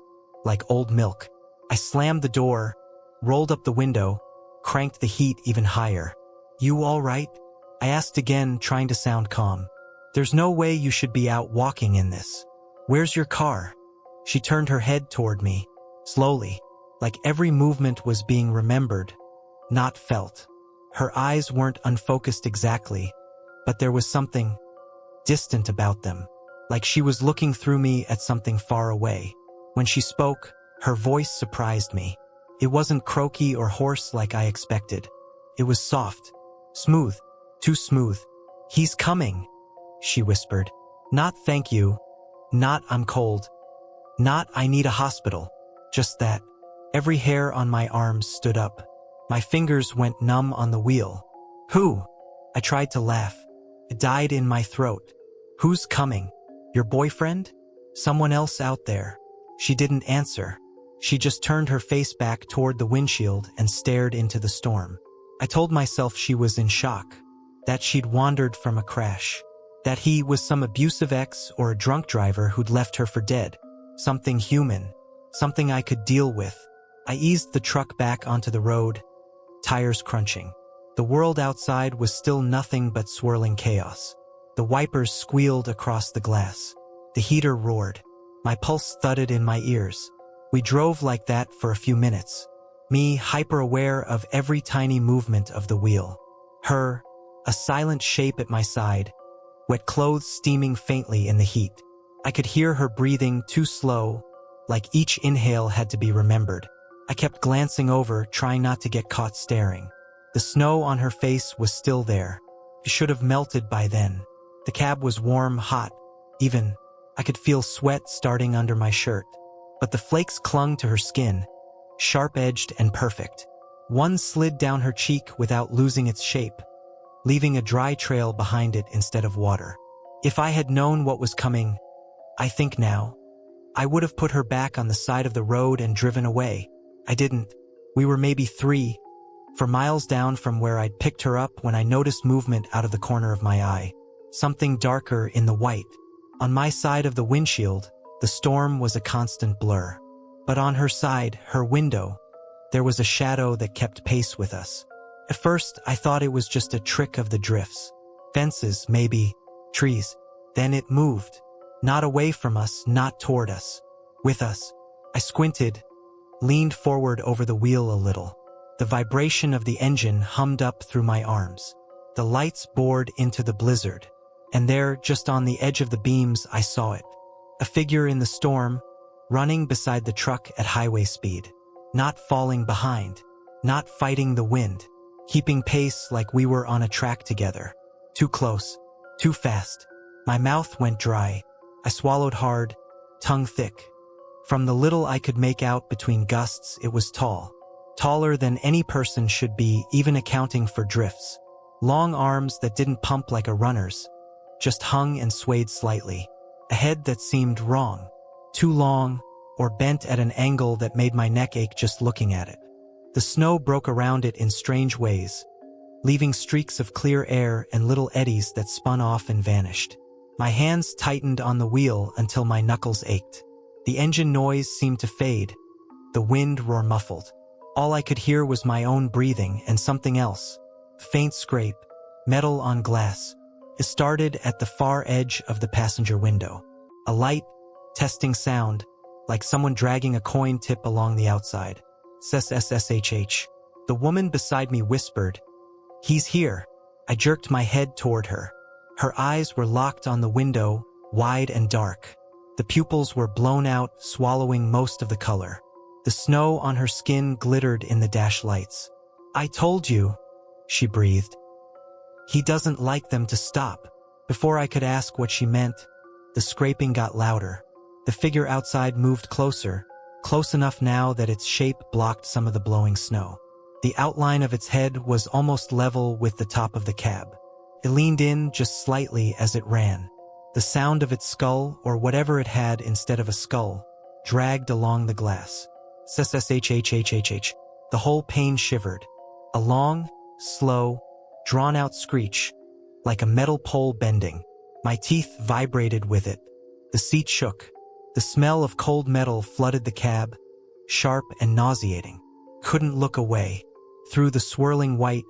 like old milk. I slammed the door, rolled up the window, cranked the heat even higher. "You all right?" I asked again, trying to sound calm. "There's no way you should be out walking in this. Where's your car?" She turned her head toward me, slowly, like every movement was being remembered, not felt. Her eyes weren't unfocused exactly, but there was something distant about them, like she was looking through me at something far away. When she spoke, her voice surprised me. It wasn't croaky or hoarse like I expected. It was soft, smooth, too smooth. "He's coming," she whispered. Not "thank you," not "I'm cold," not "I need a hospital," just that. Every hair on my arms stood up. My fingers went numb on the wheel. "Who?" I tried to laugh. It died in my throat. "Who's coming? Your boyfriend? Someone else out there?" She didn't answer. She just turned her face back toward the windshield and stared into the storm. I told myself she was in shock, that she'd wandered from a crash, that he was some abusive ex or a drunk driver who'd left her for dead. Something human, something I could deal with. I eased the truck back onto the road, tires crunching. The world outside was still nothing but swirling chaos. The wipers squealed across the glass. The heater roared. My pulse thudded in my ears. We drove like that for a few minutes, me hyper-aware of every tiny movement of the wheel. Her, a silent shape at my side, wet clothes steaming faintly in the heat. I could hear her breathing too slow, like each inhale had to be remembered. I kept glancing over, trying not to get caught staring. The snow on her face was still there. It should have melted by then. The cab was warm, hot, even. I could feel sweat starting under my shirt. But the flakes clung to her skin, sharp-edged and perfect. One slid down her cheek without losing its shape, leaving a dry trail behind it instead of water. If I had known what was coming, I think now, I would have put her back on the side of the road and driven away. I didn't. We were maybe 4 miles down from where I'd picked her up when I noticed movement out of the corner of my eye. Something darker in the white. On my side of the windshield, the storm was a constant blur. But on her side, her window, there was a shadow that kept pace with us. At first, I thought it was just a trick of the drifts. Fences, maybe, trees. Then it moved. Not away from us, not toward us. With us. I squinted, leaned forward over the wheel a little. The vibration of the engine hummed up through my arms. The lights bored into the blizzard. And there, just on the edge of the beams, I saw it. A figure in the storm, running beside the truck at highway speed. Not falling behind. not fighting the wind, keeping pace like we were on a track together. Too close, too fast. My mouth went dry. I swallowed hard, tongue thick. From the little I could make out between gusts, it was tall. Taller than any person should be, even accounting for drifts. Long arms that didn't pump like a runner's, just hung and swayed slightly. A head that seemed wrong, too long, or bent at an angle that made my neck ache just looking at it. The snow broke around it in strange ways, leaving streaks of clear air and little eddies that spun off and vanished. My hands tightened on the wheel until my knuckles ached. The engine noise seemed to fade, the wind roar muffled. All I could hear was my own breathing and something else. Faint scrape, metal on glass. It started at the far edge of the passenger window. A light, testing sound, like someone dragging a coin tip along the outside. SSSHH. The woman beside me whispered, "He's here." I jerked my head toward her. Her eyes were locked on the window, wide and dark. The pupils were blown out, swallowing most of the color. The snow on her skin glittered in the dash lights. "I told you," she breathed. "He doesn't like them to stop." Before I could ask what she meant, the scraping got louder. The figure outside moved closer, close enough now that its shape blocked some of the blowing snow. The outline of its head was almost level with the top of the cab. It leaned in just slightly as it ran. The sound of its skull, or whatever it had instead of a skull, dragged along the glass. SSHHHHH. The whole pane shivered. A long, slow, drawn-out screech, like a metal pole bending. My teeth vibrated with it. The seat shook. The smell of cold metal flooded the cab, sharp and nauseating. Couldn't look away. Through the swirling white,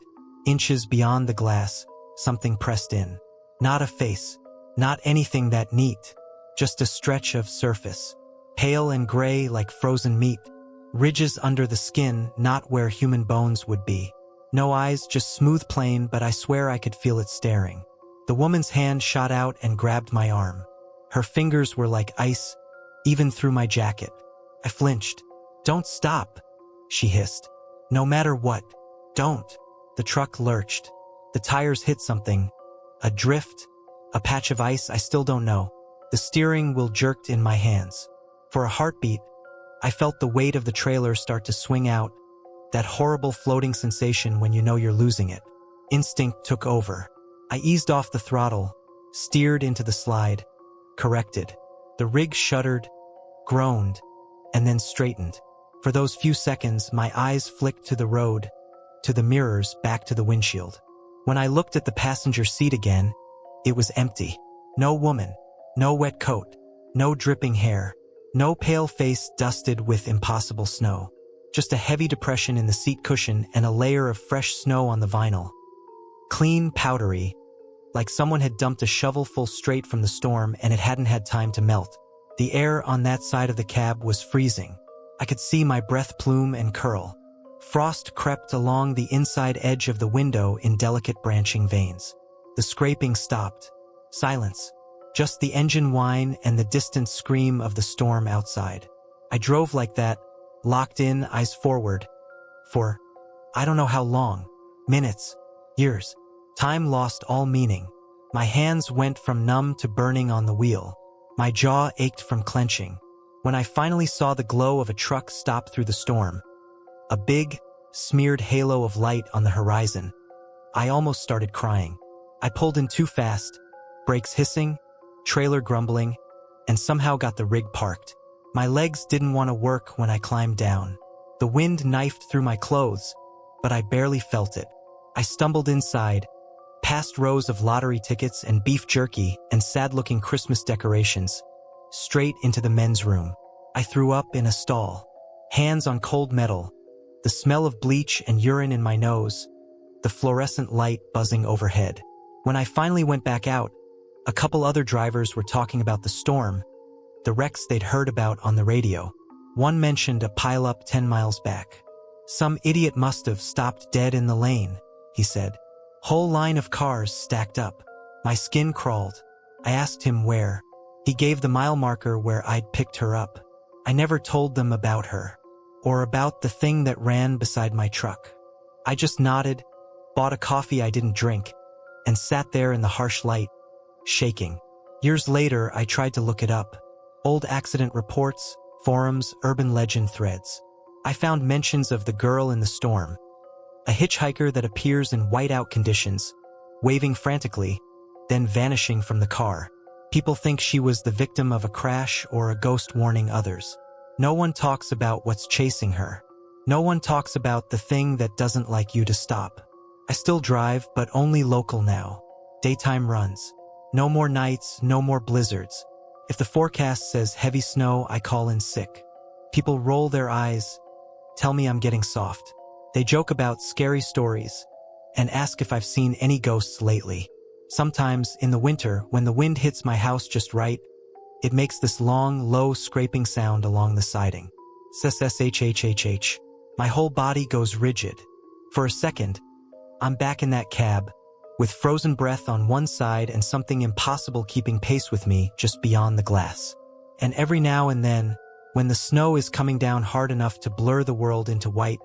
inches beyond the glass, something pressed in. Not a face, not anything that neat, just a stretch of surface. Pale and gray like frozen meat. Ridges under the skin, not where human bones would be. No eyes, just smooth plain, but I swear I could feel it staring. The woman's hand shot out and grabbed my arm. Her fingers were like ice, even through my jacket. I flinched. "Don't stop," she hissed. "No matter what, don't." The truck lurched. The tires hit something. A drift, a patch of ice, I still don't know. The steering wheel jerked in my hands. For a heartbeat, I felt the weight of the trailer start to swing out, that horrible floating sensation when you know you're losing it. Instinct took over. I eased off the throttle, steered into the slide, corrected. The rig shuddered, groaned, and then straightened. For those few seconds, my eyes flicked to the road, to the mirrors, back to the windshield. When I looked at the passenger seat again, it was empty. No woman, no wet coat, no dripping hair, no pale face dusted with impossible snow. Just a heavy depression in the seat cushion and a layer of fresh snow on the vinyl. Clean, powdery, like someone had dumped a shovelful straight from the storm and it hadn't had time to melt. The air on that side of the cab was freezing. I could see my breath plume and curl. Frost crept along the inside edge of the window in delicate branching veins. The scraping stopped. Silence. Just the engine whine and the distant scream of the storm outside. I drove like that, locked in, eyes forward, for I don't know how long. Minutes. Years. Time lost all meaning. My hands went from numb to burning on the wheel. My jaw ached from clenching. When I finally saw the glow of a truck stop through the storm, a big, smeared halo of light on the horizon, I almost started crying. I pulled in too fast, brakes hissing, trailer grumbling, and somehow got the rig parked. My legs didn't want to work when I climbed down. The wind knifed through my clothes, but I barely felt it. I stumbled inside, past rows of lottery tickets and beef jerky and sad-looking Christmas decorations, straight into the men's room. I threw up in a stall, hands on cold metal, the smell of bleach and urine in my nose, the fluorescent light buzzing overhead. When I finally went back out, a couple other drivers were talking about the storm, the wrecks they'd heard about on the radio. One mentioned a pileup 10 miles back. "Some idiot must have stopped dead in the lane," he said. "Whole line of cars stacked up." My skin crawled. I asked him where. He gave the mile marker where I'd picked her up. I never told them about her. Or about the thing that ran beside my truck? I just nodded, bought a coffee I didn't drink, and sat there in the harsh light, shaking. Years later, I tried to look it up. Old accident reports, forums, urban legend threads. I found mentions of the girl in the storm, a hitchhiker that appears in whiteout conditions, waving frantically, then vanishing from the car. People think she was the victim of a crash or a ghost warning others. No one talks about what's chasing her. No one talks about the thing that doesn't like you to stop. I still drive, but only local now. Daytime runs. No more nights, no more blizzards. If the forecast says heavy snow, I call in sick. People roll their eyes, tell me I'm getting soft. They joke about scary stories and ask if I've seen any ghosts lately. Sometimes, in the winter, when the wind hits my house just right, it makes this long, low scraping sound along the siding. Sshhhhh. My whole body goes rigid. For a second, I'm back in that cab, with frozen breath on one side and something impossible keeping pace with me just beyond the glass. And every now and then, when the snow is coming down hard enough to blur the world into white,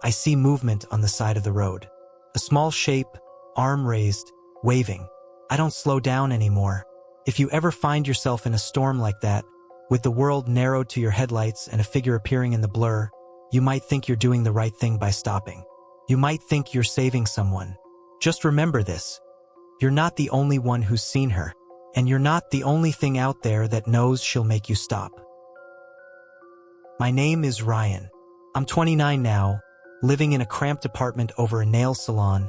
I see movement on the side of the road. A small shape, arm raised, waving. I don't slow down anymore. If you ever find yourself in a storm like that, with the world narrowed to your headlights and a figure appearing in the blur, you might think you're doing the right thing by stopping. You might think you're saving someone. Just remember this. You're not the only one who's seen her, and you're not the only thing out there that knows she'll make you stop. My name is Ryan. I'm 29 now, living in a cramped apartment over a nail salon,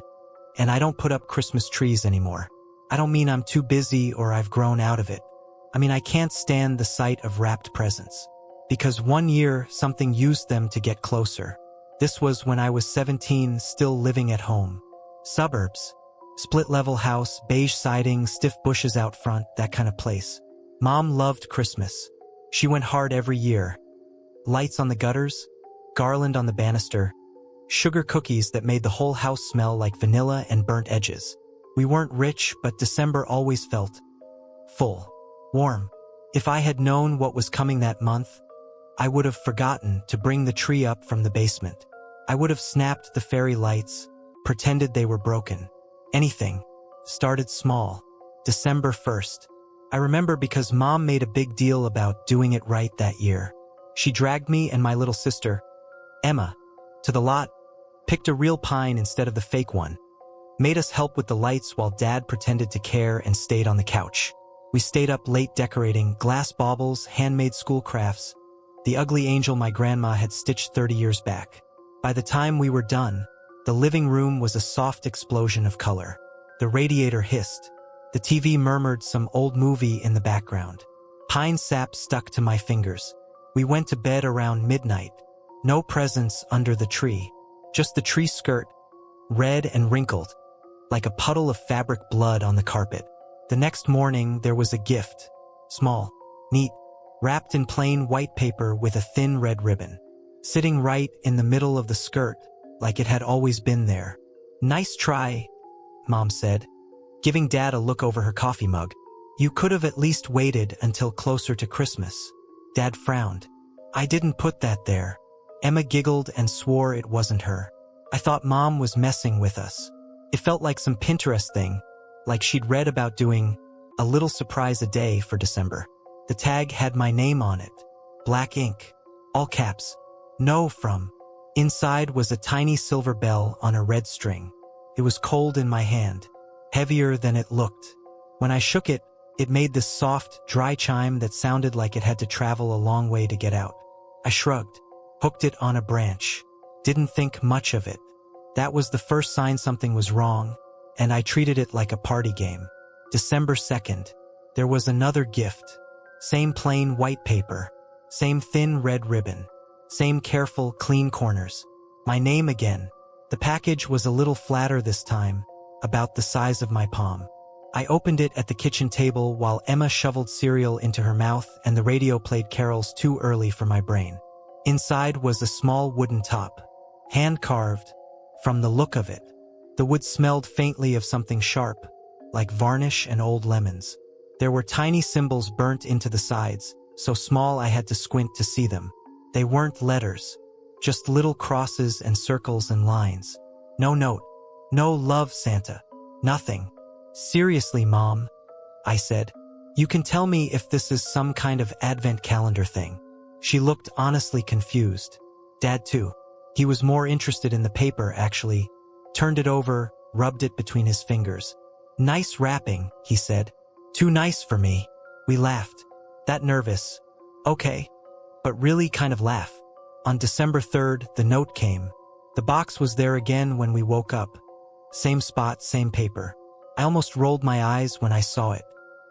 and I don't put up Christmas trees anymore. I don't mean I'm too busy or I've grown out of it. I mean I can't stand the sight of wrapped presents. Because one year, something used them to get closer. This was when I was 17, still living at home. Suburbs. Split-level house, beige siding, stiff bushes out front, that kind of place. Mom loved Christmas. She went hard every year. Lights on the gutters, garland on the banister, sugar cookies that made the whole house smell like vanilla and burnt edges. We weren't rich, but December always felt full, warm. If I had known what was coming that month, I would have forgotten to bring the tree up from the basement. I would have snapped the fairy lights, pretended they were broken. Anything. Started small. December 1st. I remember because Mom made a big deal about doing it right that year. She dragged me and my little sister, Emma, to the lot, picked a real pine instead of the fake one, made us help with the lights while Dad pretended to care and stayed on the couch. We stayed up late decorating glass baubles, handmade school crafts, the ugly angel my grandma had stitched 30 years back. By the time we were done, the living room was a soft explosion of color. The radiator hissed. The TV murmured some old movie in the background. Pine sap stuck to my fingers. We went to bed around midnight. No presents under the tree. Just the tree skirt, red and wrinkled, like a puddle of fabric blood on the carpet. The next morning, there was a gift. Small, neat, wrapped in plain white paper with a thin red ribbon. Sitting right in the middle of the skirt, like it had always been there. "Nice try," Mom said, giving Dad a look over her coffee mug. "You could have at least waited until closer to Christmas." Dad frowned. "I didn't put that there." Emma giggled and swore it wasn't her. I thought Mom was messing with us. It felt like some Pinterest thing, like she'd read about doing a little surprise a day for December. The tag had my name on it. Black ink. All caps. No from. Inside was a tiny silver bell on a red string. It was cold in my hand. Heavier than it looked. When I shook it, it made this soft, dry chime that sounded like it had to travel a long way to get out. I shrugged. Hooked it on a branch. Didn't think much of it. That was the first sign something was wrong, and I treated it like a party game. December 2nd. There was another gift. Same plain white paper. Same thin red ribbon. Same careful, clean corners. My name again. The package was a little flatter this time, about the size of my palm. I opened it at the kitchen table while Emma shoveled cereal into her mouth and the radio played carols too early for my brain. Inside was a small wooden top. Hand-carved, from the look of it. The wood smelled faintly of something sharp, like varnish and old lemons. There were tiny symbols burnt into the sides, so small I had to squint to see them. They weren't letters. Just little crosses and circles and lines. No note. No love, Santa. Nothing. Seriously, Mom, I said. You can tell me if this is some kind of advent calendar thing. She looked honestly confused. Dad too. He was more interested in the paper, actually. Turned it over, rubbed it between his fingers. Nice wrapping, he said. Too nice for me. We laughed. That nervous. Okay. But really kind of laugh. On December 3rd, the note came. The box was there again when we woke up. Same spot, same paper. I almost rolled my eyes when I saw it.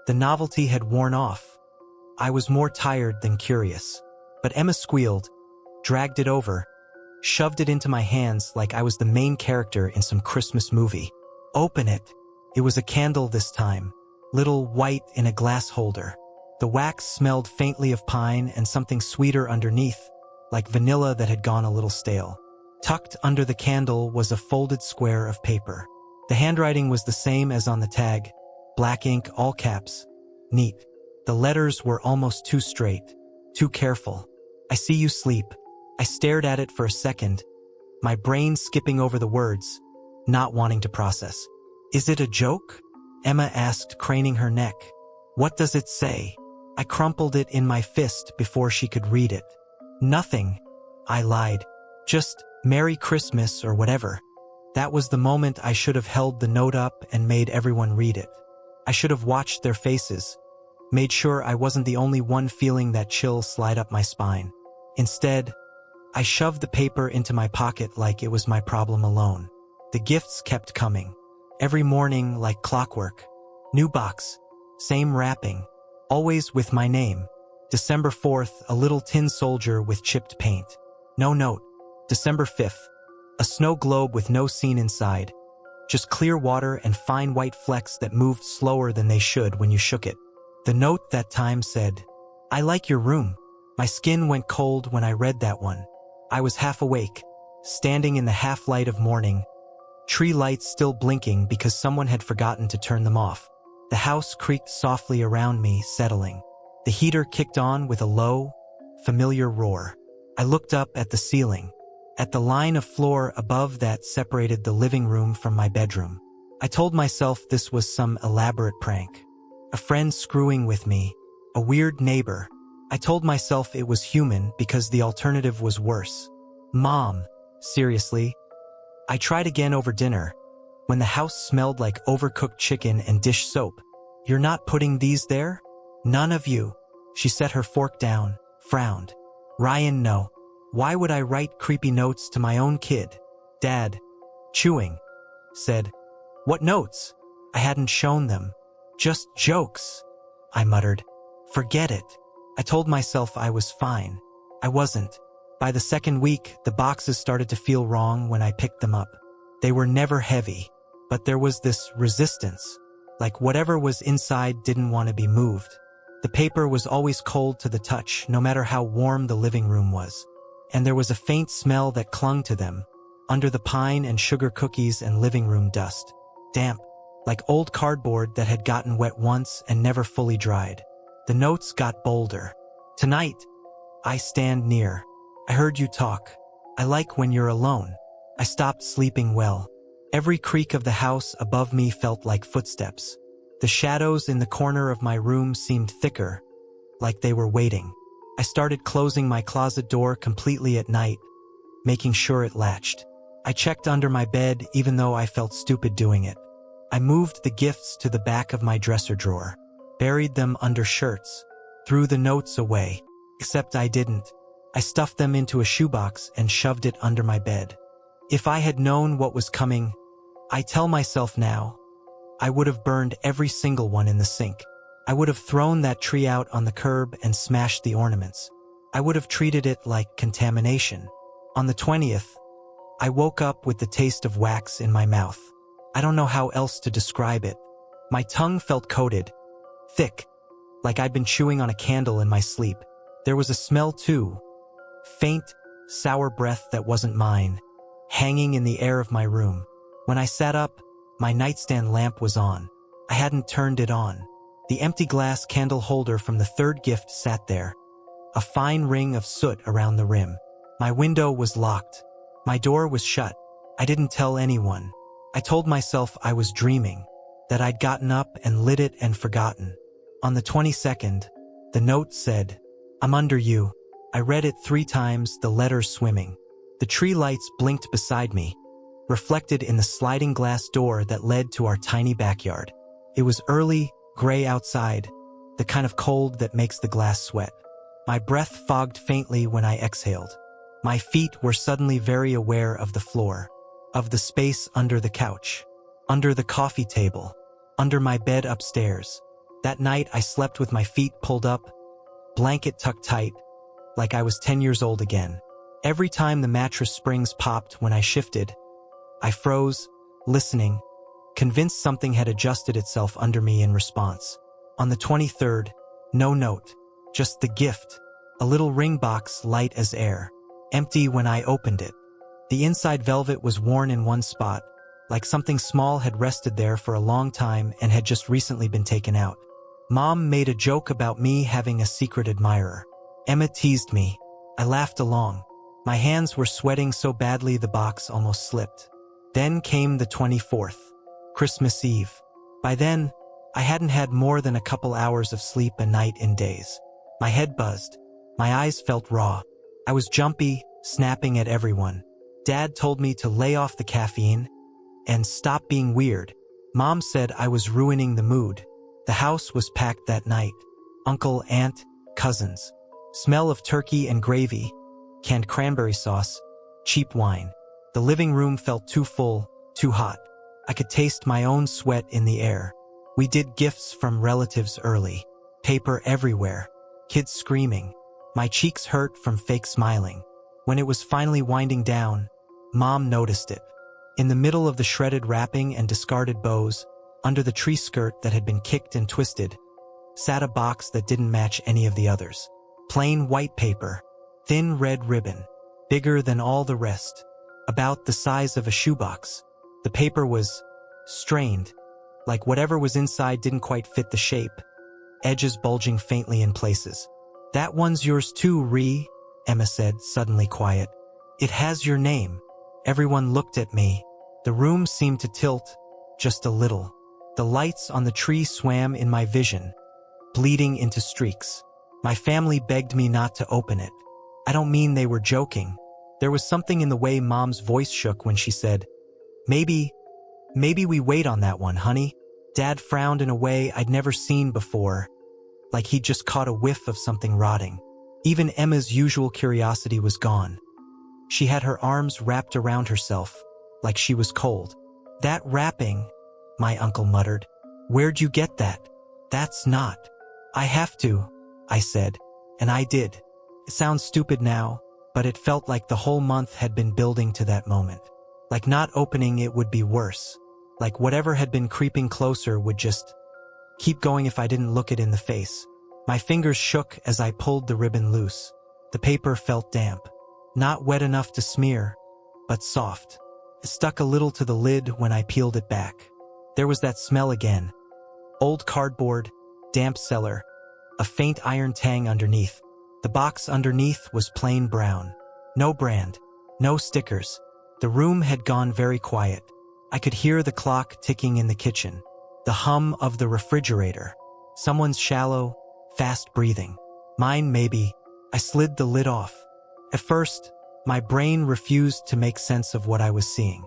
The novelty had worn off. I was more tired than curious. But Emma squealed, dragged it over, shoved it into my hands like I was the main character in some Christmas movie. Open it. It was a candle this time, little white in a glass holder. The wax smelled faintly of pine and something sweeter underneath, like vanilla that had gone a little stale. Tucked under the candle was a folded square of paper. The handwriting was the same as on the tag, black ink, all caps. Neat. The letters were almost too straight, too careful. I see you sleep. I stared at it for a second, my brain skipping over the words, not wanting to process. Is it a joke? Emma asked, craning her neck. What does it say? I crumpled it in my fist before she could read it. Nothing, I lied. Just Merry Christmas or whatever. That was the moment I should have held the note up and made everyone read it. I should have watched their faces, made sure I wasn't the only one feeling that chill slide up my spine. Instead, I shoved the paper into my pocket like it was my problem alone. The gifts kept coming. Every morning like clockwork. New box. Same wrapping. Always with my name. December 4th, a little tin soldier with chipped paint. No note. December 5th. A snow globe with no scene inside. Just clear water and fine white flecks that moved slower than they should when you shook it. The note that time said, I like your room. My skin went cold when I read that one. I was half awake, standing in the half-light of morning, tree lights still blinking because someone had forgotten to turn them off. The house creaked softly around me, settling. The heater kicked on with a low, familiar roar. I looked up at the ceiling, at the line of floor above that separated the living room from my bedroom. I told myself this was some elaborate prank. A friend screwing with me, a weird neighbor. I told myself it was human because the alternative was worse. Mom, seriously? I tried again over dinner, when the house smelled like overcooked chicken and dish soap. You're not putting these there? None of you. She set her fork down, frowned. Ryan, no. Why would I write creepy notes to my own kid? Dad, chewing, said, What notes? I hadn't shown them. Just jokes, I muttered. Forget it. I told myself I was fine. I wasn't. By the second week, the boxes started to feel wrong when I picked them up. They were never heavy, but there was this resistance, like whatever was inside didn't want to be moved. The paper was always cold to the touch, no matter how warm the living room was. And there was a faint smell that clung to them, under the pine and sugar cookies and living room dust. Damp, like old cardboard that had gotten wet once and never fully dried. The notes got bolder. Tonight, I stand near. I heard you talk. I like when you're alone. I stopped sleeping well. Every creak of the house above me felt like footsteps. The shadows in the corner of my room seemed thicker, like they were waiting. I started closing my closet door completely at night, making sure it latched. I checked under my bed even though I felt stupid doing it. I moved the gifts to the back of my dresser drawer, buried them under shirts, threw the notes away, except I didn't. I stuffed them into a shoebox and shoved it under my bed. If I had known what was coming, I tell myself now, I would have burned every single one in the sink. I would have thrown that tree out on the curb and smashed the ornaments. I would have treated it like contamination. On the 20th, I woke up with the taste of wax in my mouth. I don't know how else to describe it. My tongue felt coated, thick, like I'd been chewing on a candle in my sleep. There was a smell too, faint, sour breath that wasn't mine, hanging in the air of my room. When I sat up, my nightstand lamp was on. I hadn't turned it on. The empty glass candle holder from the third gift sat there, a fine ring of soot around the rim. My window was locked. My door was shut. I didn't tell anyone. I told myself I was dreaming, that I'd gotten up and lit it and forgotten. On the 22nd, the note said, "I'm under you." I read it 3 times, the letters swimming. The tree lights blinked beside me, reflected in the sliding glass door that led to our tiny backyard. It was early, gray outside, the kind of cold that makes the glass sweat. My breath fogged faintly when I exhaled. My feet were suddenly very aware of the floor, of the space under the couch, under the coffee table, under my bed upstairs. That night I slept with my feet pulled up, blanket tucked tight, like I was 10 years old again. Every time the mattress springs popped when I shifted, I froze, listening, convinced something had adjusted itself under me in response. On the 23rd, no note, just the gift, a little ring box light as air, empty when I opened it. The inside velvet was worn in one spot, like something small had rested there for a long time and had just recently been taken out. Mom made a joke about me having a secret admirer. Emma teased me. I laughed along. My hands were sweating so badly the box almost slipped. Then came the 24th, Christmas Eve. By then, I hadn't had more than a couple hours of sleep a night in days. My head buzzed. My eyes felt raw. I was jumpy, snapping at everyone. Dad told me to lay off the caffeine and stop being weird. Mom said I was ruining the mood. The house was packed that night. Uncle, aunt, cousins. Smell of turkey and gravy, canned cranberry sauce, cheap wine. The living room felt too full, too hot. I could taste my own sweat in the air. We did gifts from relatives early. Paper everywhere. Kids screaming. My cheeks hurt from fake smiling. When it was finally winding down, Mom noticed it. In the middle of the shredded wrapping and discarded bows, under the tree skirt that had been kicked and twisted, sat a box that didn't match any of the others. Plain white paper, thin red ribbon, bigger than all the rest, about the size of a shoebox. The paper was strained, like whatever was inside didn't quite fit the shape, edges bulging faintly in places. "That one's yours too, Ree," Emma said, suddenly quiet. "It has your name." Everyone looked at me. The room seemed to tilt, just a little. The lights on the tree swam in my vision, bleeding into streaks. My family begged me not to open it. I don't mean they were joking. There was something in the way Mom's voice shook when she said, Maybe we wait on that one, honey." Dad frowned in a way I'd never seen before, like he'd just caught a whiff of something rotting. Even Emma's usual curiosity was gone. She had her arms wrapped around herself, like she was cold. "That wrapping," my uncle muttered. "Where'd you get that?" "That's not." "I have to," I said, and I did. It sounds stupid now, but it felt like the whole month had been building to that moment. Like not opening it would be worse. Like whatever had been creeping closer would just keep going if I didn't look it in the face. My fingers shook as I pulled the ribbon loose. The paper felt damp. Not wet enough to smear, but soft. It stuck a little to the lid when I peeled it back. There was that smell again. Old cardboard, damp cellar, a faint iron tang underneath. The box underneath was plain brown. No brand, no stickers. The room had gone very quiet. I could hear the clock ticking in the kitchen, the hum of the refrigerator, someone's shallow, fast breathing. Mine maybe. I slid the lid off. At first, my brain refused to make sense of what I was seeing.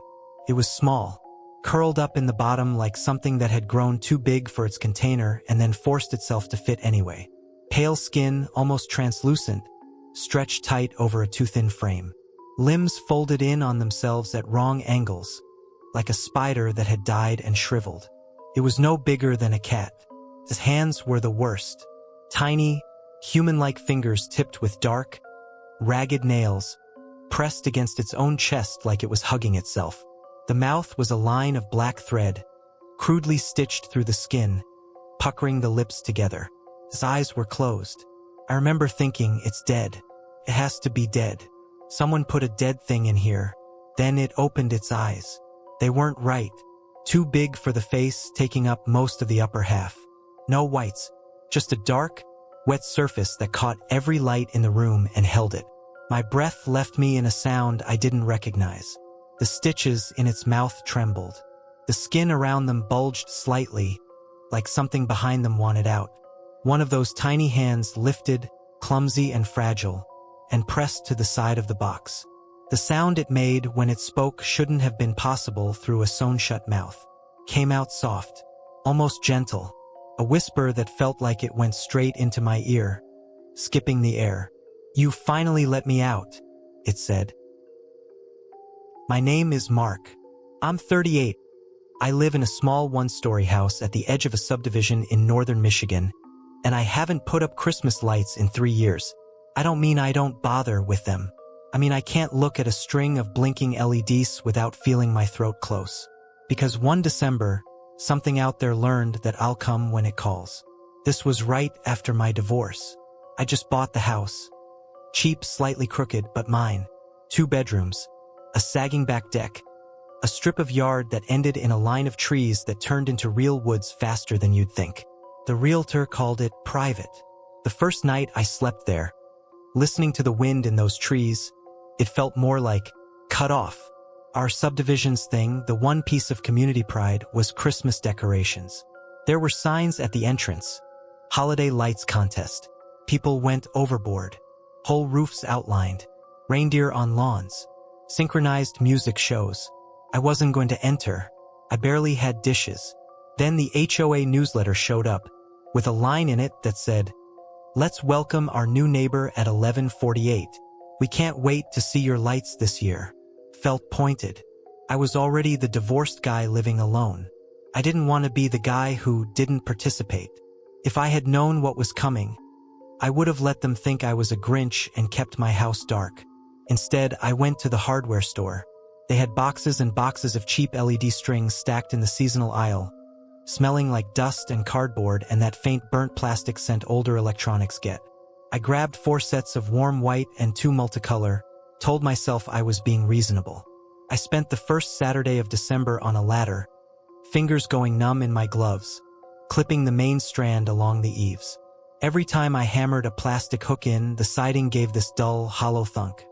It was small, curled up in the bottom like something that had grown too big for its container and then forced itself to fit anyway. Pale skin, almost translucent, stretched tight over a too thin frame. Limbs folded in on themselves at wrong angles, like a spider that had died and shriveled. It was no bigger than a cat. His hands were the worst. Tiny, human-like fingers tipped with dark, ragged nails, pressed against its own chest like it was hugging itself. The mouth was a line of black thread, crudely stitched through the skin, puckering the lips together. His eyes were closed. I remember thinking, it's dead. It has to be dead. Someone put a dead thing in here. Then it opened its eyes. They weren't right. Too big for the face, taking up most of the upper half. No whites, just a dark, wet surface that caught every light in the room and held it. My breath left me in a sound I didn't recognize. The stitches in its mouth trembled. The skin around them bulged slightly, like something behind them wanted out. One of those tiny hands lifted, clumsy and fragile, and pressed to the side of the box. The sound it made when it spoke shouldn't have been possible through a sewn-shut mouth. Came out soft, almost gentle, a whisper that felt like it went straight into my ear, skipping the air. "You finally let me out," it said. "My name is Mark. I'm 38. I live in a small one-story house at the edge of a subdivision in northern Michigan, and I haven't put up Christmas lights in 3 years. I don't mean I don't bother with them. I mean I can't look at a string of blinking LEDs without feeling my throat close. Because one December, something out there learned that I'll come when it calls. This was right after my divorce. I just bought the house. Cheap, slightly crooked, but mine. 2 bedrooms, a sagging back deck, a strip of yard that ended in a line of trees that turned into real woods faster than you'd think. The realtor called it private. The first night I slept there, listening to the wind in those trees, it felt more like cut off. Our subdivision's thing, the one piece of community pride, was Christmas decorations. There were signs at the entrance. Holiday lights contest. People went overboard. Whole roofs outlined. Reindeer on lawns. Synchronized music shows. I wasn't going to enter. I barely had dishes. Then the HOA newsletter showed up, with a line in it that said, "Let's welcome our new neighbor at 1148. We can't wait to see your lights this year." Felt pointed. I was already the divorced guy living alone. I didn't want to be the guy who didn't participate. If I had known what was coming, I would have let them think I was a Grinch and kept my house dark. Instead, I went to the hardware store. They had boxes and boxes of cheap LED strings stacked in the seasonal aisle, smelling like dust and cardboard and that faint burnt plastic scent older electronics get. I grabbed 4 sets of warm white and 2 multicolor, told myself I was being reasonable. I spent the first Saturday of December on a ladder, fingers going numb in my gloves, clipping the main strand along the eaves. Every time I hammered a plastic hook in, the siding gave this dull, hollow thunk.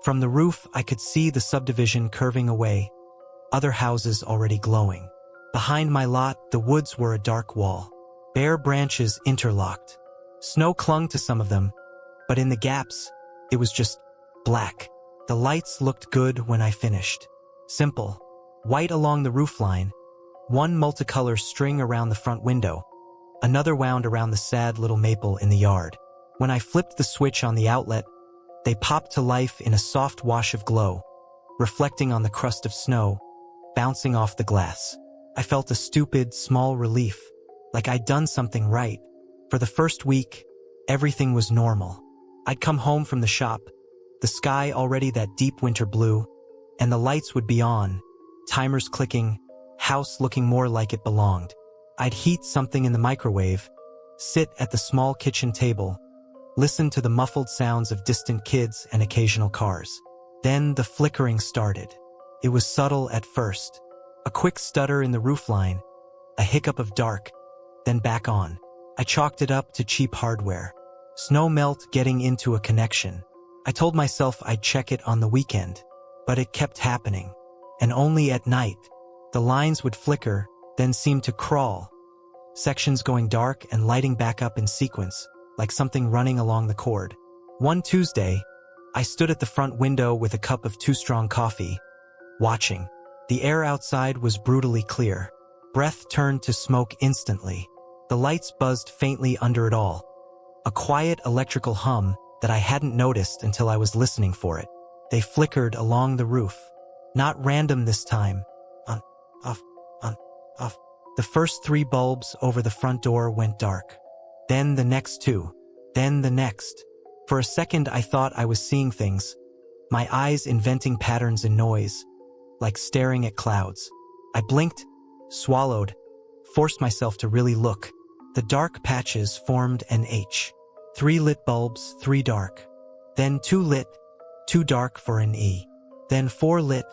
From the roof, I could see the subdivision curving away, other houses already glowing. Behind my lot, the woods were a dark wall. Bare branches interlocked. Snow clung to some of them, but in the gaps, it was just black. The lights looked good when I finished. Simple. White along the roofline, 1 multicolor string around the front window, another wound around the sad little maple in the yard. When I flipped the switch on the outlet, they popped to life in a soft wash of glow, reflecting on the crust of snow, bouncing off the glass. I felt a stupid, small relief, like I'd done something right. For the first week, everything was normal. I'd come home from the shop, the sky already that deep winter blue, and the lights would be on, timers clicking, house looking more like it belonged. I'd heat something in the microwave, sit at the small kitchen table, listen to the muffled sounds of distant kids and occasional cars. Then the flickering started. It was subtle at first. A quick stutter in the roofline, a hiccup of dark, then back on. I chalked it up to cheap hardware. Snow melt getting into a connection. I told myself I'd check it on the weekend, but it kept happening. And only at night. The lines would flicker, then seem to crawl. Sections going dark and lighting back up in sequence, like something running along the cord. One Tuesday, I stood at the front window with a cup of too strong coffee, watching. The air outside was brutally clear. Breath turned to smoke instantly. The lights buzzed faintly under it all. A quiet electrical hum that I hadn't noticed until I was listening for it. They flickered along the roof. Not random this time. On, off, on, off. The first 3 bulbs over the front door went dark. Then the next 2. Then the next. For a second I thought I was seeing things, my eyes inventing patterns in noise, like staring at clouds. I blinked, swallowed, forced myself to really look. The dark patches formed an H. 3 lit bulbs, 3 dark. Then 2 lit, 2 dark for an E. Then 4 lit,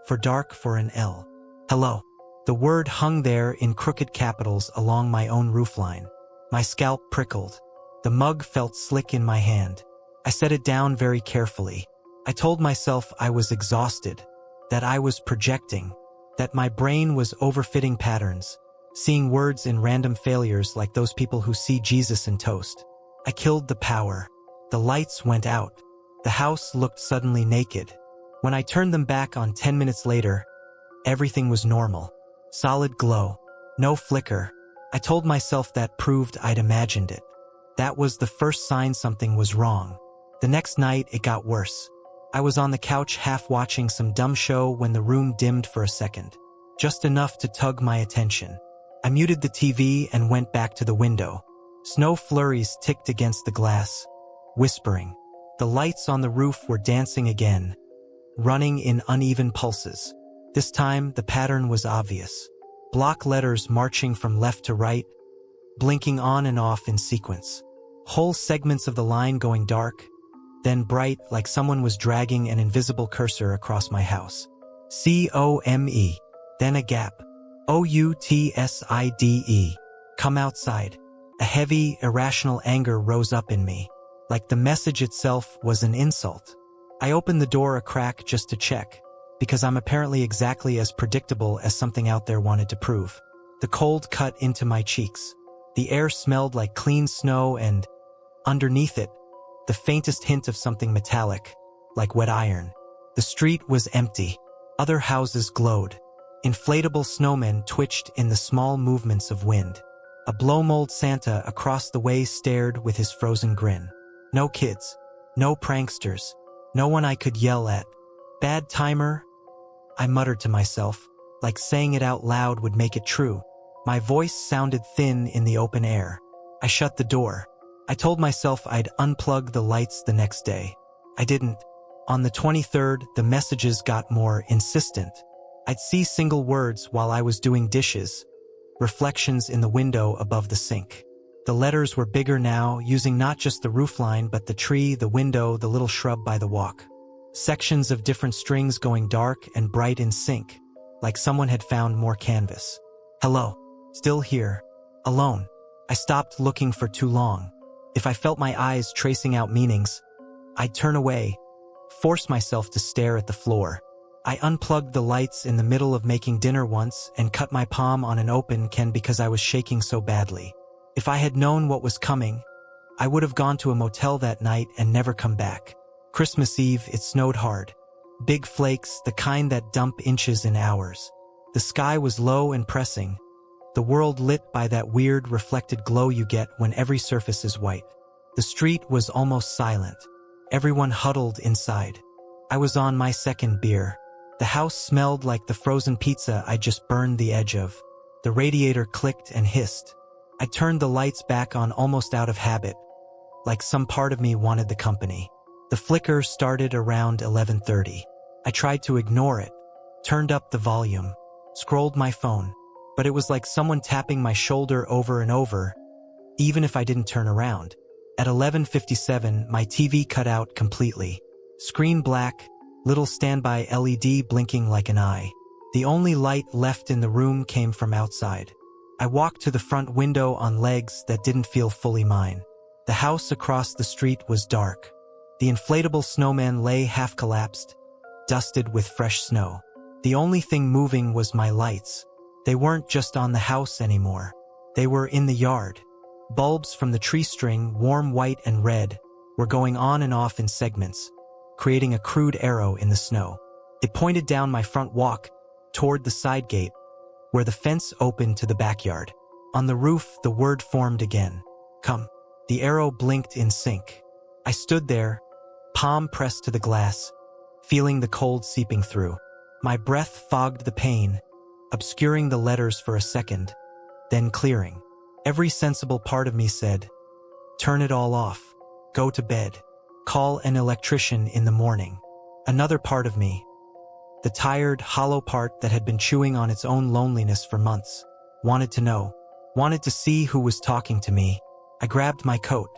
for dark for an L. Hello. The word hung there in crooked capitals along my own roofline. My scalp prickled. The mug felt slick in my hand. I set it down very carefully. I told myself I was exhausted, that I was projecting, that my brain was overfitting patterns, seeing words in random failures like those people who see Jesus in toast. I killed the power. The lights went out. The house looked suddenly naked. When I turned them back on 10 minutes later, everything was normal. Solid glow. No flicker. I told myself that proved I'd imagined it. That was the first sign something was wrong. The next night, it got worse. I was on the couch half watching some dumb show when the room dimmed for a second. Just enough to tug my attention. I muted the TV and went back to the window. Snow flurries ticked against the glass, whispering. The lights on the roof were dancing again, running in uneven pulses. This time, the pattern was obvious. Block letters marching from left to right, blinking on and off in sequence. Whole segments of the line going dark, then bright like someone was dragging an invisible cursor across my house. COME, then a gap. OUTSIDE. Come outside. A heavy, irrational anger rose up in me, like the message itself was an insult. I opened the door a crack just to check, because I'm apparently exactly as predictable as something out there wanted to prove. The cold cut into my cheeks. The air smelled like clean snow and, underneath it, the faintest hint of something metallic, like wet iron. The street was empty. Other houses glowed. Inflatable snowmen twitched in the small movements of wind. A blow-mold Santa across the way stared with his frozen grin. No kids. No pranksters. No one I could yell at. Bad timer? I muttered to myself, like saying it out loud would make it true. My voice sounded thin in the open air. I shut the door. I told myself I'd unplug the lights the next day. I didn't. On the 23rd, the messages got more insistent. I'd see single words while I was doing dishes, reflections in the window above the sink. The letters were bigger now, using not just the roofline but the tree, the window, the little shrub by the walk. Sections of different strings going dark and bright in sync, like someone had found more canvas. Hello. Still here. Alone. I stopped looking for too long. If I felt my eyes tracing out meanings, I'd turn away, force myself to stare at the floor. I unplugged the lights in the middle of making dinner once and cut my palm on an open can because I was shaking so badly. If I had known what was coming, I would have gone to a motel that night and never come back. Christmas Eve, it snowed hard. Big flakes, the kind that dump inches in hours. The sky was low and pressing, the world lit by that weird reflected glow you get when every surface is white. The street was almost silent. Everyone huddled inside. I was on my second beer. The house smelled like the frozen pizza I just burned the edge of. The radiator clicked and hissed. I turned the lights back on almost out of habit, like some part of me wanted the company. The flicker started around 11:30. I tried to ignore it, turned up the volume, scrolled my phone, but it was like someone tapping my shoulder over and over, even if I didn't turn around. At 11:57, my TV cut out completely. Screen black, little standby LED blinking like an eye. The only light left in the room came from outside. I walked to the front window on legs that didn't feel fully mine. The house across the street was dark. The inflatable snowman lay half-collapsed, dusted with fresh snow. The only thing moving was my lights. They weren't just on the house anymore. They were in the yard. Bulbs from the tree string, warm white and red, were going on and off in segments, creating a crude arrow in the snow. It pointed down my front walk, toward the side gate, where the fence opened to the backyard. On the roof, the word formed again. Come. The arrow blinked in sync. I stood there, palm pressed to the glass, feeling the cold seeping through. My breath fogged the pain, obscuring the letters for a second, then clearing. Every sensible part of me said, turn it all off. Go to bed. Call an electrician in the morning. Another part of me, the tired, hollow part that had been chewing on its own loneliness for months, wanted to know, wanted to see who was talking to me. I grabbed my coat,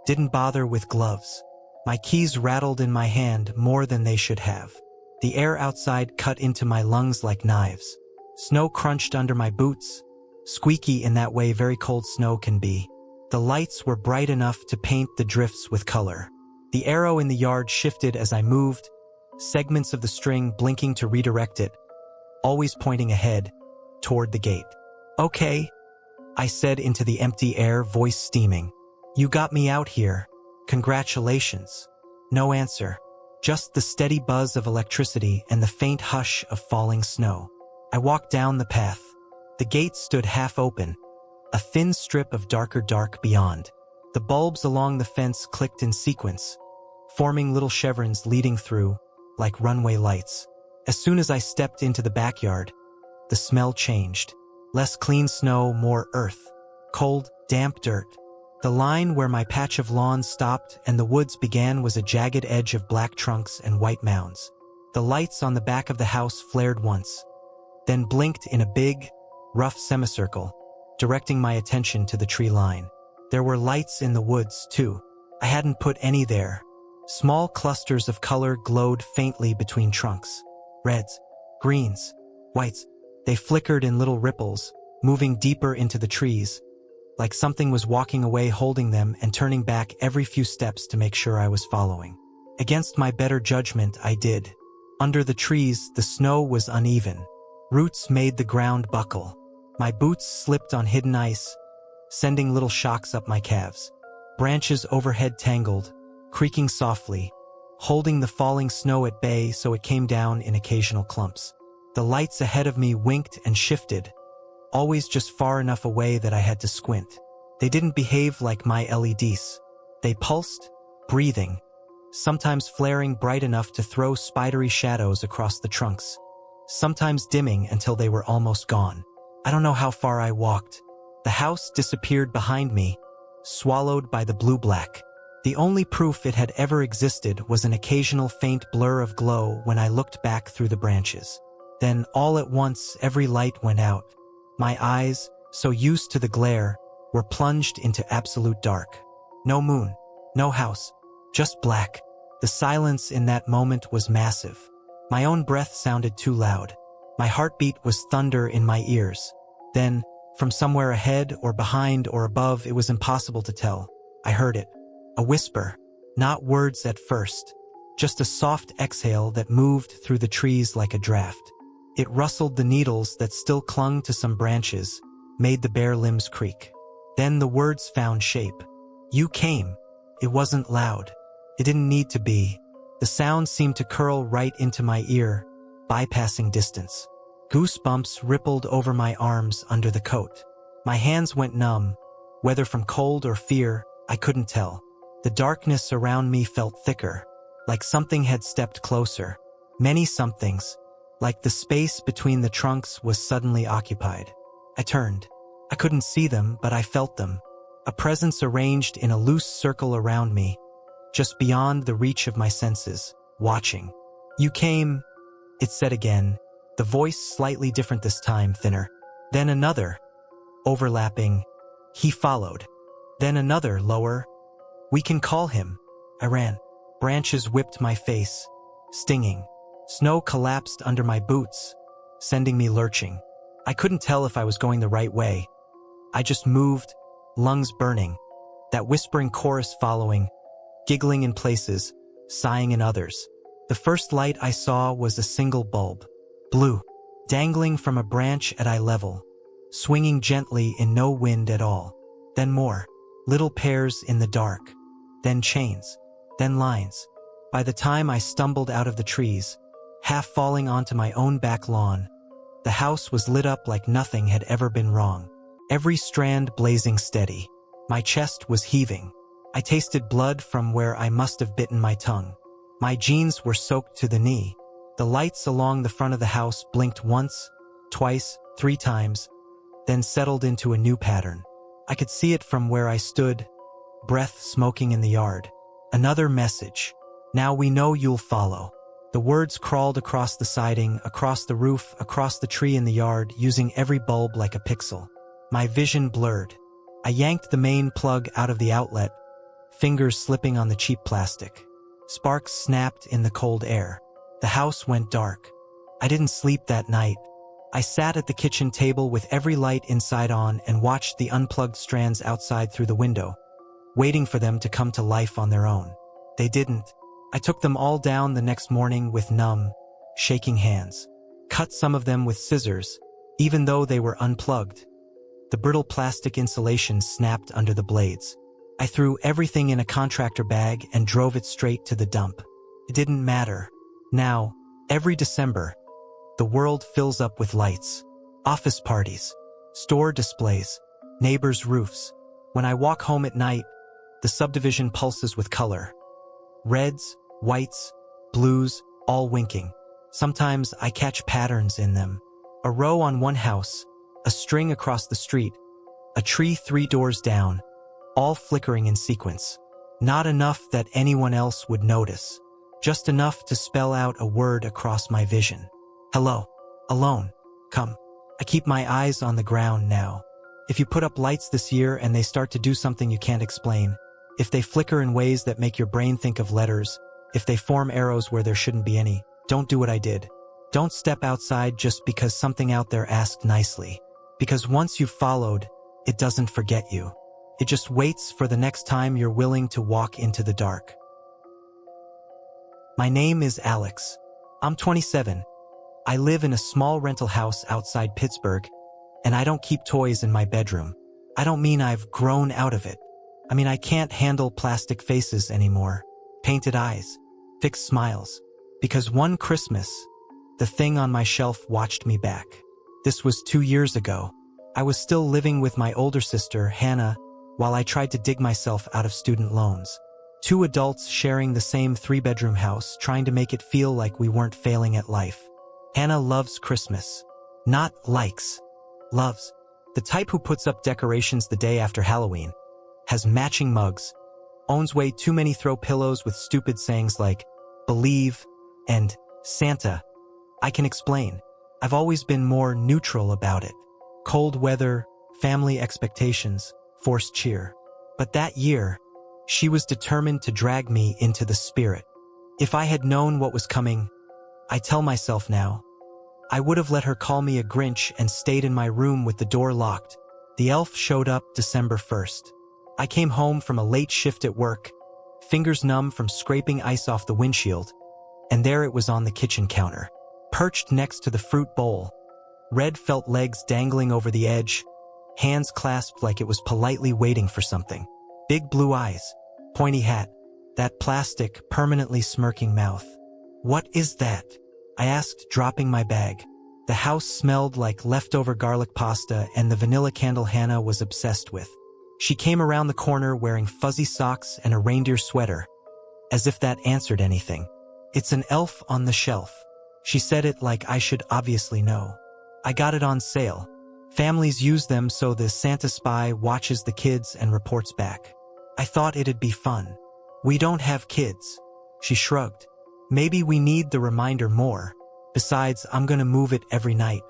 didn't bother with gloves. My keys rattled in my hand more than they should have. The air outside cut into my lungs like knives. Snow crunched under my boots, squeaky in that way very cold snow can be. The lights were bright enough to paint the drifts with color. The arrow in the yard shifted as I moved, segments of the string blinking to redirect it, always pointing ahead, toward the gate. "Okay," I said into the empty air, voice steaming. "You got me out here. Congratulations." No answer. Just the steady buzz of electricity and the faint hush of falling snow. I walked down the path. The gate stood half open, a thin strip of darker dark beyond. The bulbs along the fence clicked in sequence, forming little chevrons leading through, like runway lights. As soon as I stepped into the backyard, the smell changed. Less clean snow, more earth. Cold, damp dirt. The line where my patch of lawn stopped and the woods began was a jagged edge of black trunks and white mounds. The lights on the back of the house flared once, then blinked in a big, rough semicircle, directing my attention to the tree line. There were lights in the woods, too. I hadn't put any there. Small clusters of color glowed faintly between trunks. Reds, greens, whites. They flickered in little ripples, moving deeper into the trees, like something was walking away, holding them and turning back every few steps to make sure I was following. Against my better judgment, I did. Under the trees, the snow was uneven. Roots made the ground buckle. My boots slipped on hidden ice, sending little shocks up my calves. Branches overhead tangled, creaking softly, holding the falling snow at bay so it came down in occasional clumps. The lights ahead of me winked and shifted, always just far enough away that I had to squint. They didn't behave like my LEDs. They pulsed, breathing, sometimes flaring bright enough to throw spidery shadows across the trunks, sometimes dimming until they were almost gone. I don't know how far I walked. The house disappeared behind me, swallowed by the blue-black. The only proof it had ever existed was an occasional faint blur of glow when I looked back through the branches. Then, all at once, every light went out. My eyes, so used to the glare, were plunged into absolute dark. No moon, no house, just black. The silence in that moment was massive. My own breath sounded too loud. My heartbeat was thunder in my ears. Then, from somewhere ahead or behind or above, it was impossible to tell, I heard it. A whisper, not words at first, just a soft exhale that moved through the trees like a draft. It rustled the needles that still clung to some branches, made the bare limbs creak. Then the words found shape. "You came." It wasn't loud. It didn't need to be. The sound seemed to curl right into my ear, bypassing distance. Goosebumps rippled over my arms under the coat. My hands went numb, whether from cold or fear, I couldn't tell. The darkness around me felt thicker, like something had stepped closer. Many somethings. Like the space between the trunks was suddenly occupied. I turned. I couldn't see them, but I felt them. A presence arranged in a loose circle around me, just beyond the reach of my senses, watching. "You came," it said again, the voice slightly different this time, thinner. Then another, overlapping. "He followed." Then another, lower. "We can call him." I ran. Branches whipped my face, stinging. Snow collapsed under my boots, sending me lurching. I couldn't tell if I was going the right way. I just moved, lungs burning, that whispering chorus following, giggling in places, sighing in others. The first light I saw was a single bulb, blue, dangling from a branch at eye level, swinging gently in no wind at all. Then more, little pairs in the dark, then chains, then lines. By the time I stumbled out of the trees, half falling onto my own back lawn, the house was lit up like nothing had ever been wrong. Every strand blazing steady. My chest was heaving. I tasted blood from where I must have bitten my tongue. My jeans were soaked to the knee. The lights along the front of the house blinked once, twice, 3 times, then settled into a new pattern. I could see it from where I stood, breath smoking in the yard. Another message. "Now we know you'll follow." The words crawled across the siding, across the roof, across the tree in the yard, using every bulb like a pixel. My vision blurred. I yanked the main plug out of the outlet, fingers slipping on the cheap plastic. Sparks snapped in the cold air. The house went dark. I didn't sleep that night. I sat at the kitchen table with every light inside on and watched the unplugged strands outside through the window, waiting for them to come to life on their own. They didn't. I took them all down the next morning with numb, shaking hands. Cut some of them with scissors, even though they were unplugged. The brittle plastic insulation snapped under the blades. I threw everything in a contractor bag and drove it straight to the dump. It didn't matter. Now, every December, the world fills up with lights. Office parties, store displays, neighbors' roofs. When I walk home at night, the subdivision pulses with color. Reds, whites, blues, all winking. Sometimes I catch patterns in them. A row on one house, a string across the street, a tree 3 doors down, all flickering in sequence. Not enough that anyone else would notice. Just enough to spell out a word across my vision. Hello. Alone. Come. I keep my eyes on the ground now. If you put up lights this year and they start to do something you can't explain, if they flicker in ways that make your brain think of letters, if they form arrows where there shouldn't be any, don't do what I did. Don't step outside just because something out there asked nicely. Because once you've followed, it doesn't forget you. It just waits for the next time you're willing to walk into the dark. My name is Alex. I'm 27. I live in a small rental house outside Pittsburgh, and I don't keep toys in my bedroom. I don't mean I've grown out of it. I mean I can't handle plastic faces anymore, painted eyes, fixed smiles. Because one Christmas, the thing on my shelf watched me back. This was 2 years ago. I was still living with my older sister, Hannah, while I tried to dig myself out of student loans. 2 adults sharing the same 3-bedroom house, trying to make it feel like we weren't failing at life. Hannah loves Christmas. Not likes. Loves. The type who puts up decorations the day after Halloween. Has matching mugs. Owns way too many throw pillows with stupid sayings like, believe, and Santa. I can explain. I've always been more neutral about it. Cold weather, family expectations, forced cheer. But that year, she was determined to drag me into the spirit. If I had known what was coming, I tell myself now, I would have let her call me a Grinch and stayed in my room with the door locked. The elf showed up December 1st. I came home from a late shift at work, fingers numb from scraping ice off the windshield, and there it was on the kitchen counter, perched next to the fruit bowl. Red felt legs dangling over the edge, hands clasped like it was politely waiting for something. Big blue eyes, pointy hat, that plastic, permanently smirking mouth. What is that? I asked, dropping my bag. The house smelled like leftover garlic pasta and the vanilla candle Hannah was obsessed with. She came around the corner wearing fuzzy socks and a reindeer sweater, as if that answered anything. It's an elf on the shelf. She said it like I should obviously know. I got it on sale. Families use them so the Santa spy watches the kids and reports back. I thought it'd be fun. We don't have kids. She shrugged. Maybe we need the reminder more. Besides, I'm gonna move it every night.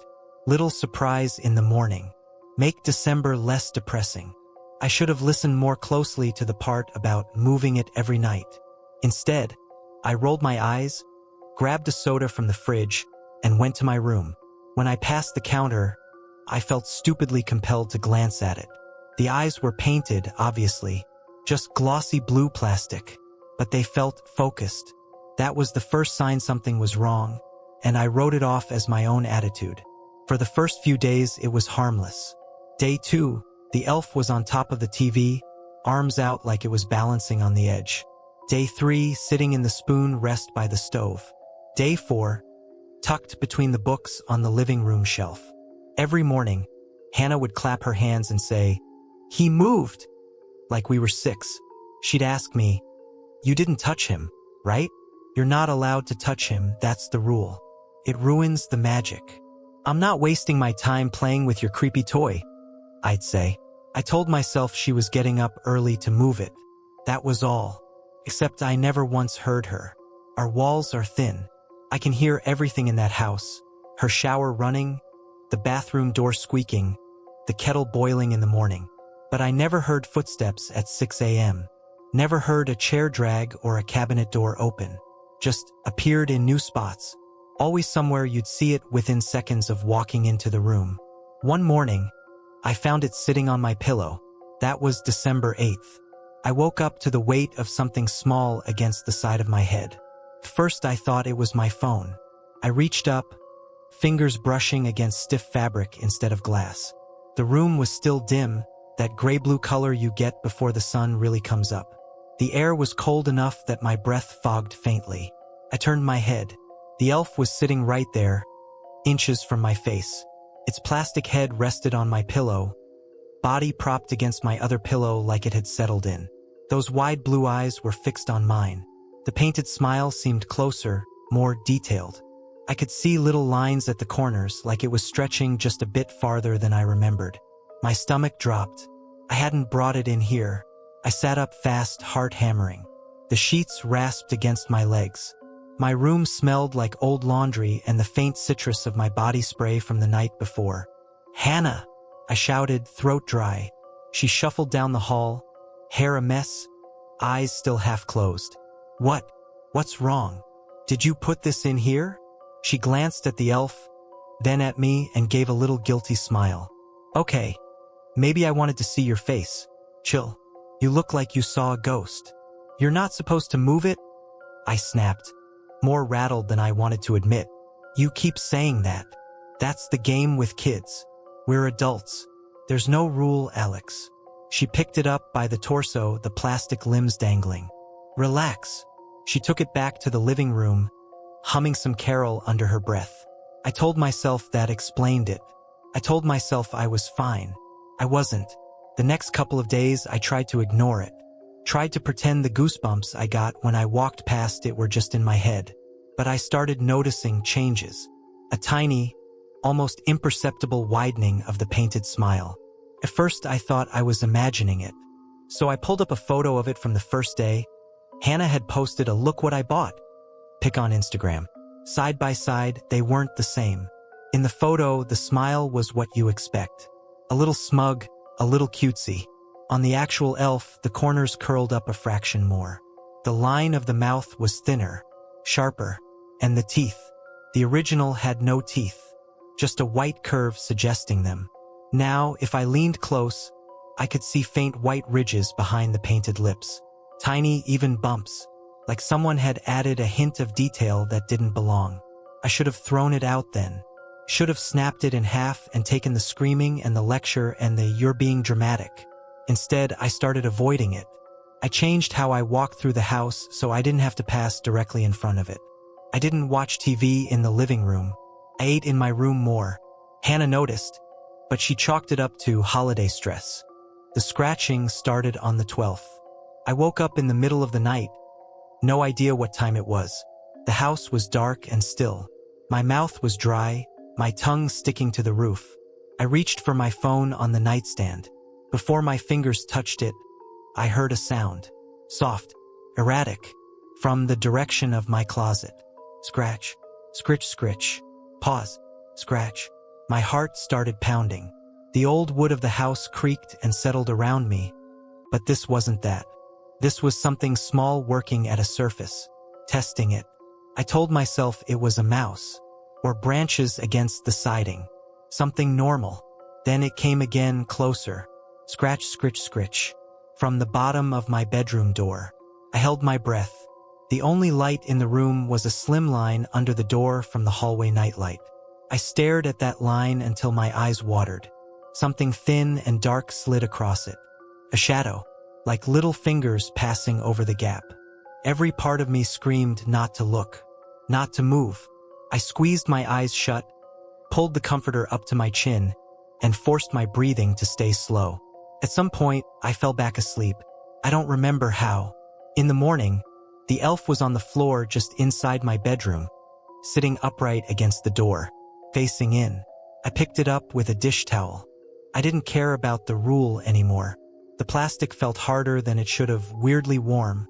Little surprise in the morning. Make December less depressing. I should have listened more closely to the part about moving it every night. Instead, I rolled my eyes, grabbed a soda from the fridge, and went to my room. When I passed the counter, I felt stupidly compelled to glance at it. The eyes were painted, obviously, just glossy blue plastic, but they felt focused. That was the first sign something was wrong, and I wrote it off as my own attitude. For the first few days, it was harmless. Day 2, the elf was on top of the TV, arms out like it was balancing on the edge. Day 3, sitting in the spoon rest by the stove. Day 4, tucked between the books on the living room shelf. Every morning, Hannah would clap her hands and say, "He moved!" Like we were 6. She'd ask me, "You didn't touch him, right? You're not allowed to touch him, that's the rule. It ruins the magic." "I'm not wasting my time playing with your creepy toy," I'd say. I told myself she was getting up early to move it. That was all. Except I never once heard her. Our walls are thin. I can hear everything in that house. Her shower running, the bathroom door squeaking, the kettle boiling in the morning. But I never heard footsteps at 6 a.m. Never heard a chair drag or a cabinet door open. Just appeared in new spots. Always somewhere you'd see it within seconds of walking into the room. One morning, I found it sitting on my pillow. That was December 8th. I woke up to the weight of something small against the side of my head. First I thought it was my phone. I reached up, fingers brushing against stiff fabric instead of glass. The room was still dim, that gray-blue color you get before the sun really comes up. The air was cold enough that my breath fogged faintly. I turned my head. The elf was sitting right there, inches from my face. Its plastic head rested on my pillow, body propped against my other pillow like it had settled in. Those wide blue eyes were fixed on mine. The painted smile seemed closer, more detailed. I could see little lines at the corners, like it was stretching just a bit farther than I remembered. My stomach dropped. I hadn't brought it in here. I sat up fast, heart hammering. The sheets rasped against my legs. My room smelled like old laundry and the faint citrus of my body spray from the night before. "Hannah!" I shouted, throat dry. She shuffled down the hall, hair a mess, eyes still half closed. What's wrong? Did you put this in here?" She glanced at the elf, then at me and gave a little guilty smile. "Okay, maybe I wanted to see your face. Chill. You look like you saw a ghost. You're not supposed to move it?" I snapped, more rattled than I wanted to admit. "You keep saying that. That's the game with kids. We're adults. There's no rule, Alex." She picked it up by the torso, the plastic limbs dangling. "Relax." She took it back to the living room, humming some carol under her breath. I told myself that explained it. I told myself I was fine. I wasn't. The next couple of days I tried to ignore it. Tried to pretend the goosebumps I got when I walked past it were just in my head. But I started noticing changes. A tiny, almost imperceptible widening of the painted smile. At first I thought I was imagining it. So I pulled up a photo of it from the first day. Hannah had posted a "look what I bought" pic on Instagram. Side by side, they weren't the same. In the photo, the smile was what you expect. A little smug, a little cutesy. On the actual elf, the corners curled up a fraction more. The line of the mouth was thinner, sharper, and the teeth. The original had no teeth, just a white curve suggesting them. Now, if I leaned close, I could see faint white ridges behind the painted lips. Tiny, even bumps, like someone had added a hint of detail that didn't belong. I should have thrown it out then. Should have snapped it in half and taken the screaming and the lecture and the "you're being dramatic." Instead, I started avoiding it. I changed how I walked through the house so I didn't have to pass directly in front of it. I didn't watch TV in the living room. I ate in my room more. Hannah noticed, but she chalked it up to holiday stress. The scratching started on the 12th. I woke up in the middle of the night. No idea what time it was. The house was dark and still. My mouth was dry, my tongue sticking to the roof. I reached for my phone on the nightstand. Before my fingers touched it, I heard a sound. Soft, erratic, from the direction of my closet. Scratch, scritch, scritch. Pause, scratch. My heart started pounding. The old wood of the house creaked and settled around me. But this wasn't that. This was something small working at a surface, testing it. I told myself it was a mouse, or branches against the siding. Something normal. Then it came again, closer. Scratch, scritch, scritch. From the bottom of my bedroom door. I held my breath. The only light in the room was a slim line under the door from the hallway nightlight. I stared at that line until my eyes watered. Something thin and dark slid across it. A shadow, like little fingers passing over the gap. Every part of me screamed not to look, not to move. I squeezed my eyes shut, pulled the comforter up to my chin, and forced my breathing to stay slow. At some point, I fell back asleep. I don't remember how. In the morning, the elf was on the floor just inside my bedroom, sitting upright against the door, facing in. I picked it up with a dish towel. I didn't care about the rule anymore. The plastic felt harder than it should have, weirdly warm,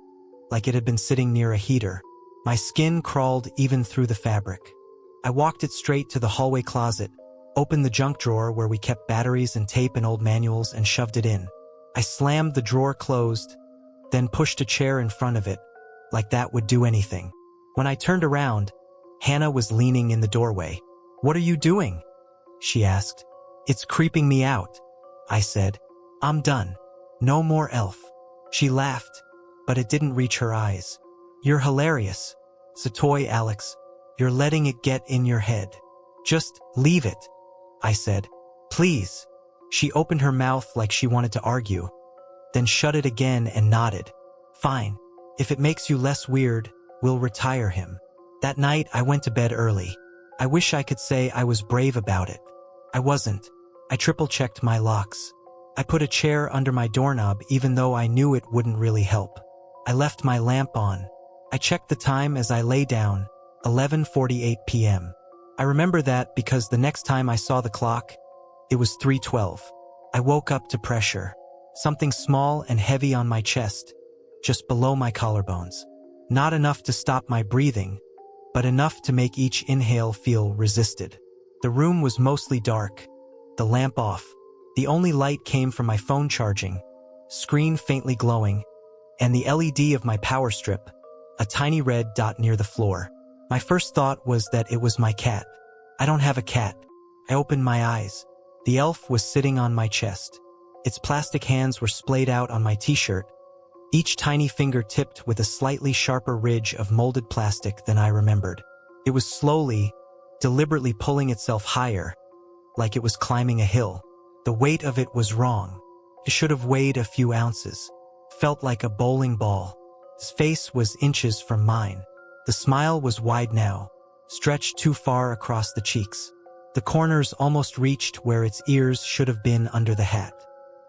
like it had been sitting near a heater. My skin crawled even through the fabric. I walked it straight to the hallway closet, opened the junk drawer where we kept batteries and tape and old manuals, and shoved it in. I slammed the drawer closed, then pushed a chair in front of it, like that would do anything. When I turned around, Hannah was leaning in the doorway. "What are you doing?" she asked. "It's creeping me out," I said. "I'm done. No more elf." She laughed, but it didn't reach her eyes. You're hilarious. It's a toy, Alex. You're letting it get in your head. Just leave it, I said. Please. She opened her mouth like she wanted to argue, then shut it again and nodded. Fine. If it makes you less weird, we'll retire him. That night, I went to bed early. I wish I could say I was brave about it. I wasn't. I triple-checked my locks. I put a chair under my doorknob even though I knew it wouldn't really help. I left my lamp on. I checked the time as I lay down, 11:48 p.m. I remember that because the next time I saw the clock, it was 3:12. I woke up to pressure. Something small and heavy on my chest, just below my collarbones. Not enough to stop my breathing, but enough to make each inhale feel resisted. The room was mostly dark, the lamp off. The only light came from my phone charging, screen faintly glowing, and the LED of my power strip, a tiny red dot near the floor. My first thought was that it was my cat. I don't have a cat. I opened my eyes. The elf was sitting on my chest. Its plastic hands were splayed out on my t-shirt, each tiny finger tipped with a slightly sharper ridge of molded plastic than I remembered. It was slowly, deliberately pulling itself higher, like it was climbing a hill. The weight of it was wrong. It should have weighed a few ounces. Felt like a bowling ball. His face was inches from mine. The smile was wide now, stretched too far across the cheeks. The corners almost reached where its ears should have been under the hat.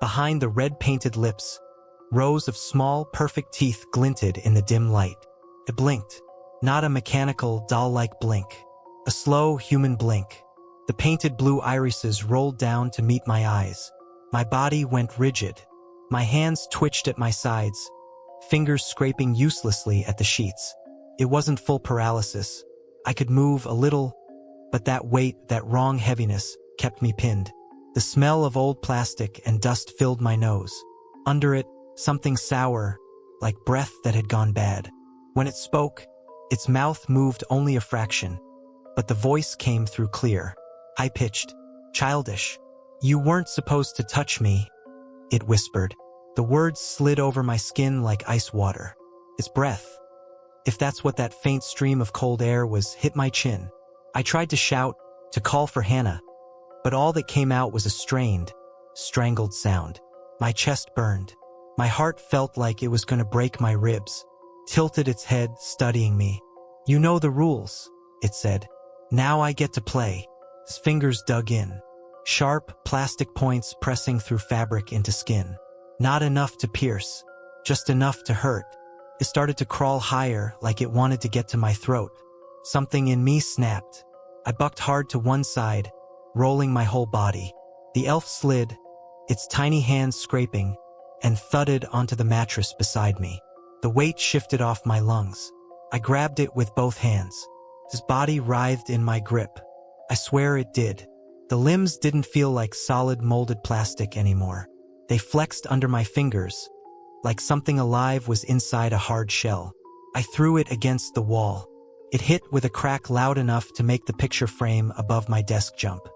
Behind the red-painted lips, rows of small, perfect teeth glinted in the dim light. It blinked. Not a mechanical, doll-like blink. A slow, human blink. The painted blue irises rolled down to meet my eyes. My body went rigid. My hands twitched at my sides, fingers scraping uselessly at the sheets. It wasn't full paralysis. I could move a little, but that weight, that wrong heaviness, kept me pinned. The smell of old plastic and dust filled my nose. Under it, something sour, like breath that had gone bad. When it spoke, its mouth moved only a fraction, but the voice came through clear. High-pitched, childish. You weren't supposed to touch me, it whispered. The words slid over my skin like ice water. Its breath, if that's what that faint stream of cold air was, hit my chin. I tried to shout, to call for Hannah, but all that came out was a strained, strangled sound. My chest burned. My heart felt like it was going to break my ribs. Tilted its head, studying me. You know the rules, it said. Now I get to play. His fingers dug in. Sharp, plastic points pressing through fabric into skin. Not enough to pierce, just enough to hurt. It started to crawl higher, like it wanted to get to my throat. Something in me snapped. I bucked hard to one side, rolling my whole body. The elf slid, its tiny hands scraping, and thudded onto the mattress beside me. The weight shifted off my lungs. I grabbed it with both hands. His body writhed in my grip. I swear it did. The limbs didn't feel like solid molded plastic anymore. They flexed under my fingers, like something alive was inside a hard shell. I threw it against the wall. It hit with a crack loud enough to make the picture frame above my desk jump.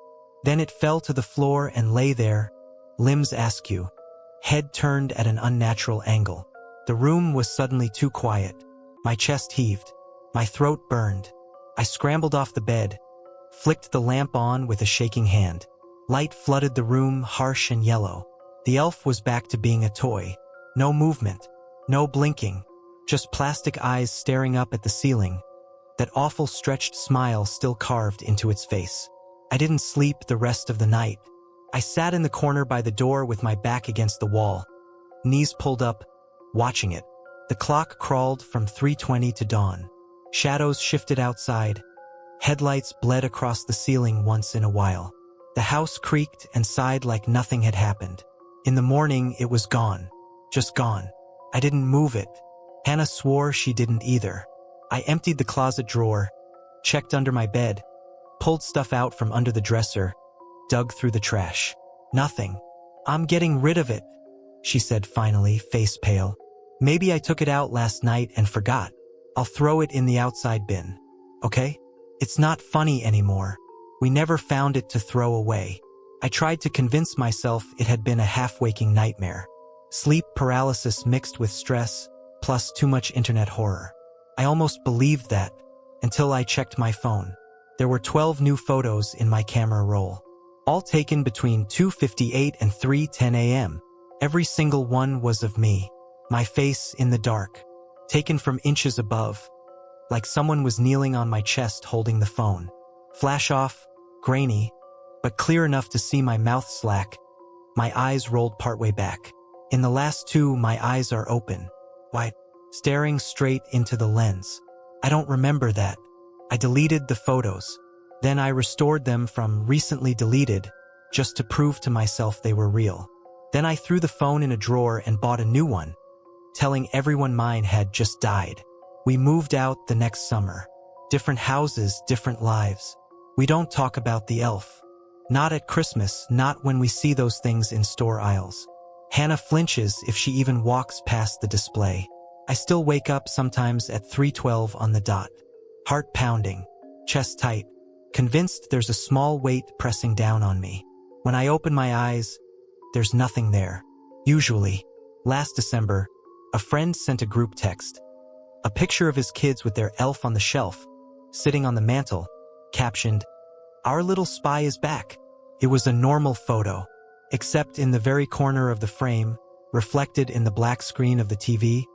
Then it fell to the floor and lay there, limbs askew, head turned at an unnatural angle. The room was suddenly too quiet. My chest heaved. My throat burned. I scrambled off the bed, flicked the lamp on with a shaking hand. Light flooded the room, harsh and yellow. The elf was back to being a toy. No movement, no blinking, just plastic eyes staring up at the ceiling, that awful stretched smile still carved into its face. I didn't sleep the rest of the night. I sat in the corner by the door with my back against the wall, knees pulled up, watching it. The clock crawled from 3:20 to dawn. Shadows shifted outside. Headlights bled across the ceiling once in a while. The house creaked and sighed like nothing had happened. In the morning, it was gone. Just gone. I didn't move it. Hannah swore she didn't either. I emptied the closet drawer, checked under my bed, pulled stuff out from under the dresser, dug through the trash. Nothing. I'm getting rid of it, she said finally, face pale. Maybe I took it out last night and forgot. I'll throw it in the outside bin. Okay? It's not funny anymore. We never found it to throw away. I tried to convince myself it had been a half-waking nightmare. Sleep paralysis mixed with stress, plus too much internet horror. I almost believed that, until I checked my phone. There were 12 new photos in my camera roll, all taken between 2:58 and 3:10 a.m. Every single one was of me, my face in the dark, taken from inches above, like someone was kneeling on my chest holding the phone. Flash off, grainy, but clear enough to see my mouth slack. My eyes rolled partway back. In the last two, my eyes are open, wide, staring straight into the lens. I don't remember that. I deleted the photos. Then I restored them from recently deleted, just to prove to myself they were real. Then I threw the phone in a drawer and bought a new one, telling everyone mine had just died. We moved out the next summer. Different houses, different lives. We don't talk about the elf. Not at Christmas, not when we see those things in store aisles. Hannah flinches if she even walks past the display. I still wake up sometimes at 3:12 on the dot. Heart pounding, chest tight, convinced there's a small weight pressing down on me. When I open my eyes, there's nothing there. Usually, last December, a friend sent a group text. A picture of his kids with their elf on the shelf, sitting on the mantel, captioned, "Our little spy is back." It was a normal photo, except in the very corner of the frame, reflected in the black screen of the TV,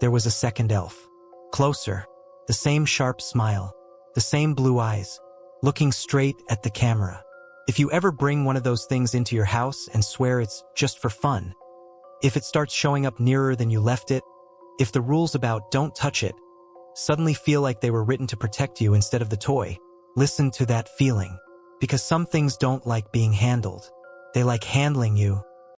there was a second elf. Closer, the same sharp smile, the same blue eyes, looking straight at the camera. If you ever bring one of those things into your house and swear it's just for fun, if it starts showing up nearer than you left it, if the rules about don't touch it suddenly feel like they were written to protect you instead of the toy, listen to that feeling. Because some things don't like being handled. They like handling you,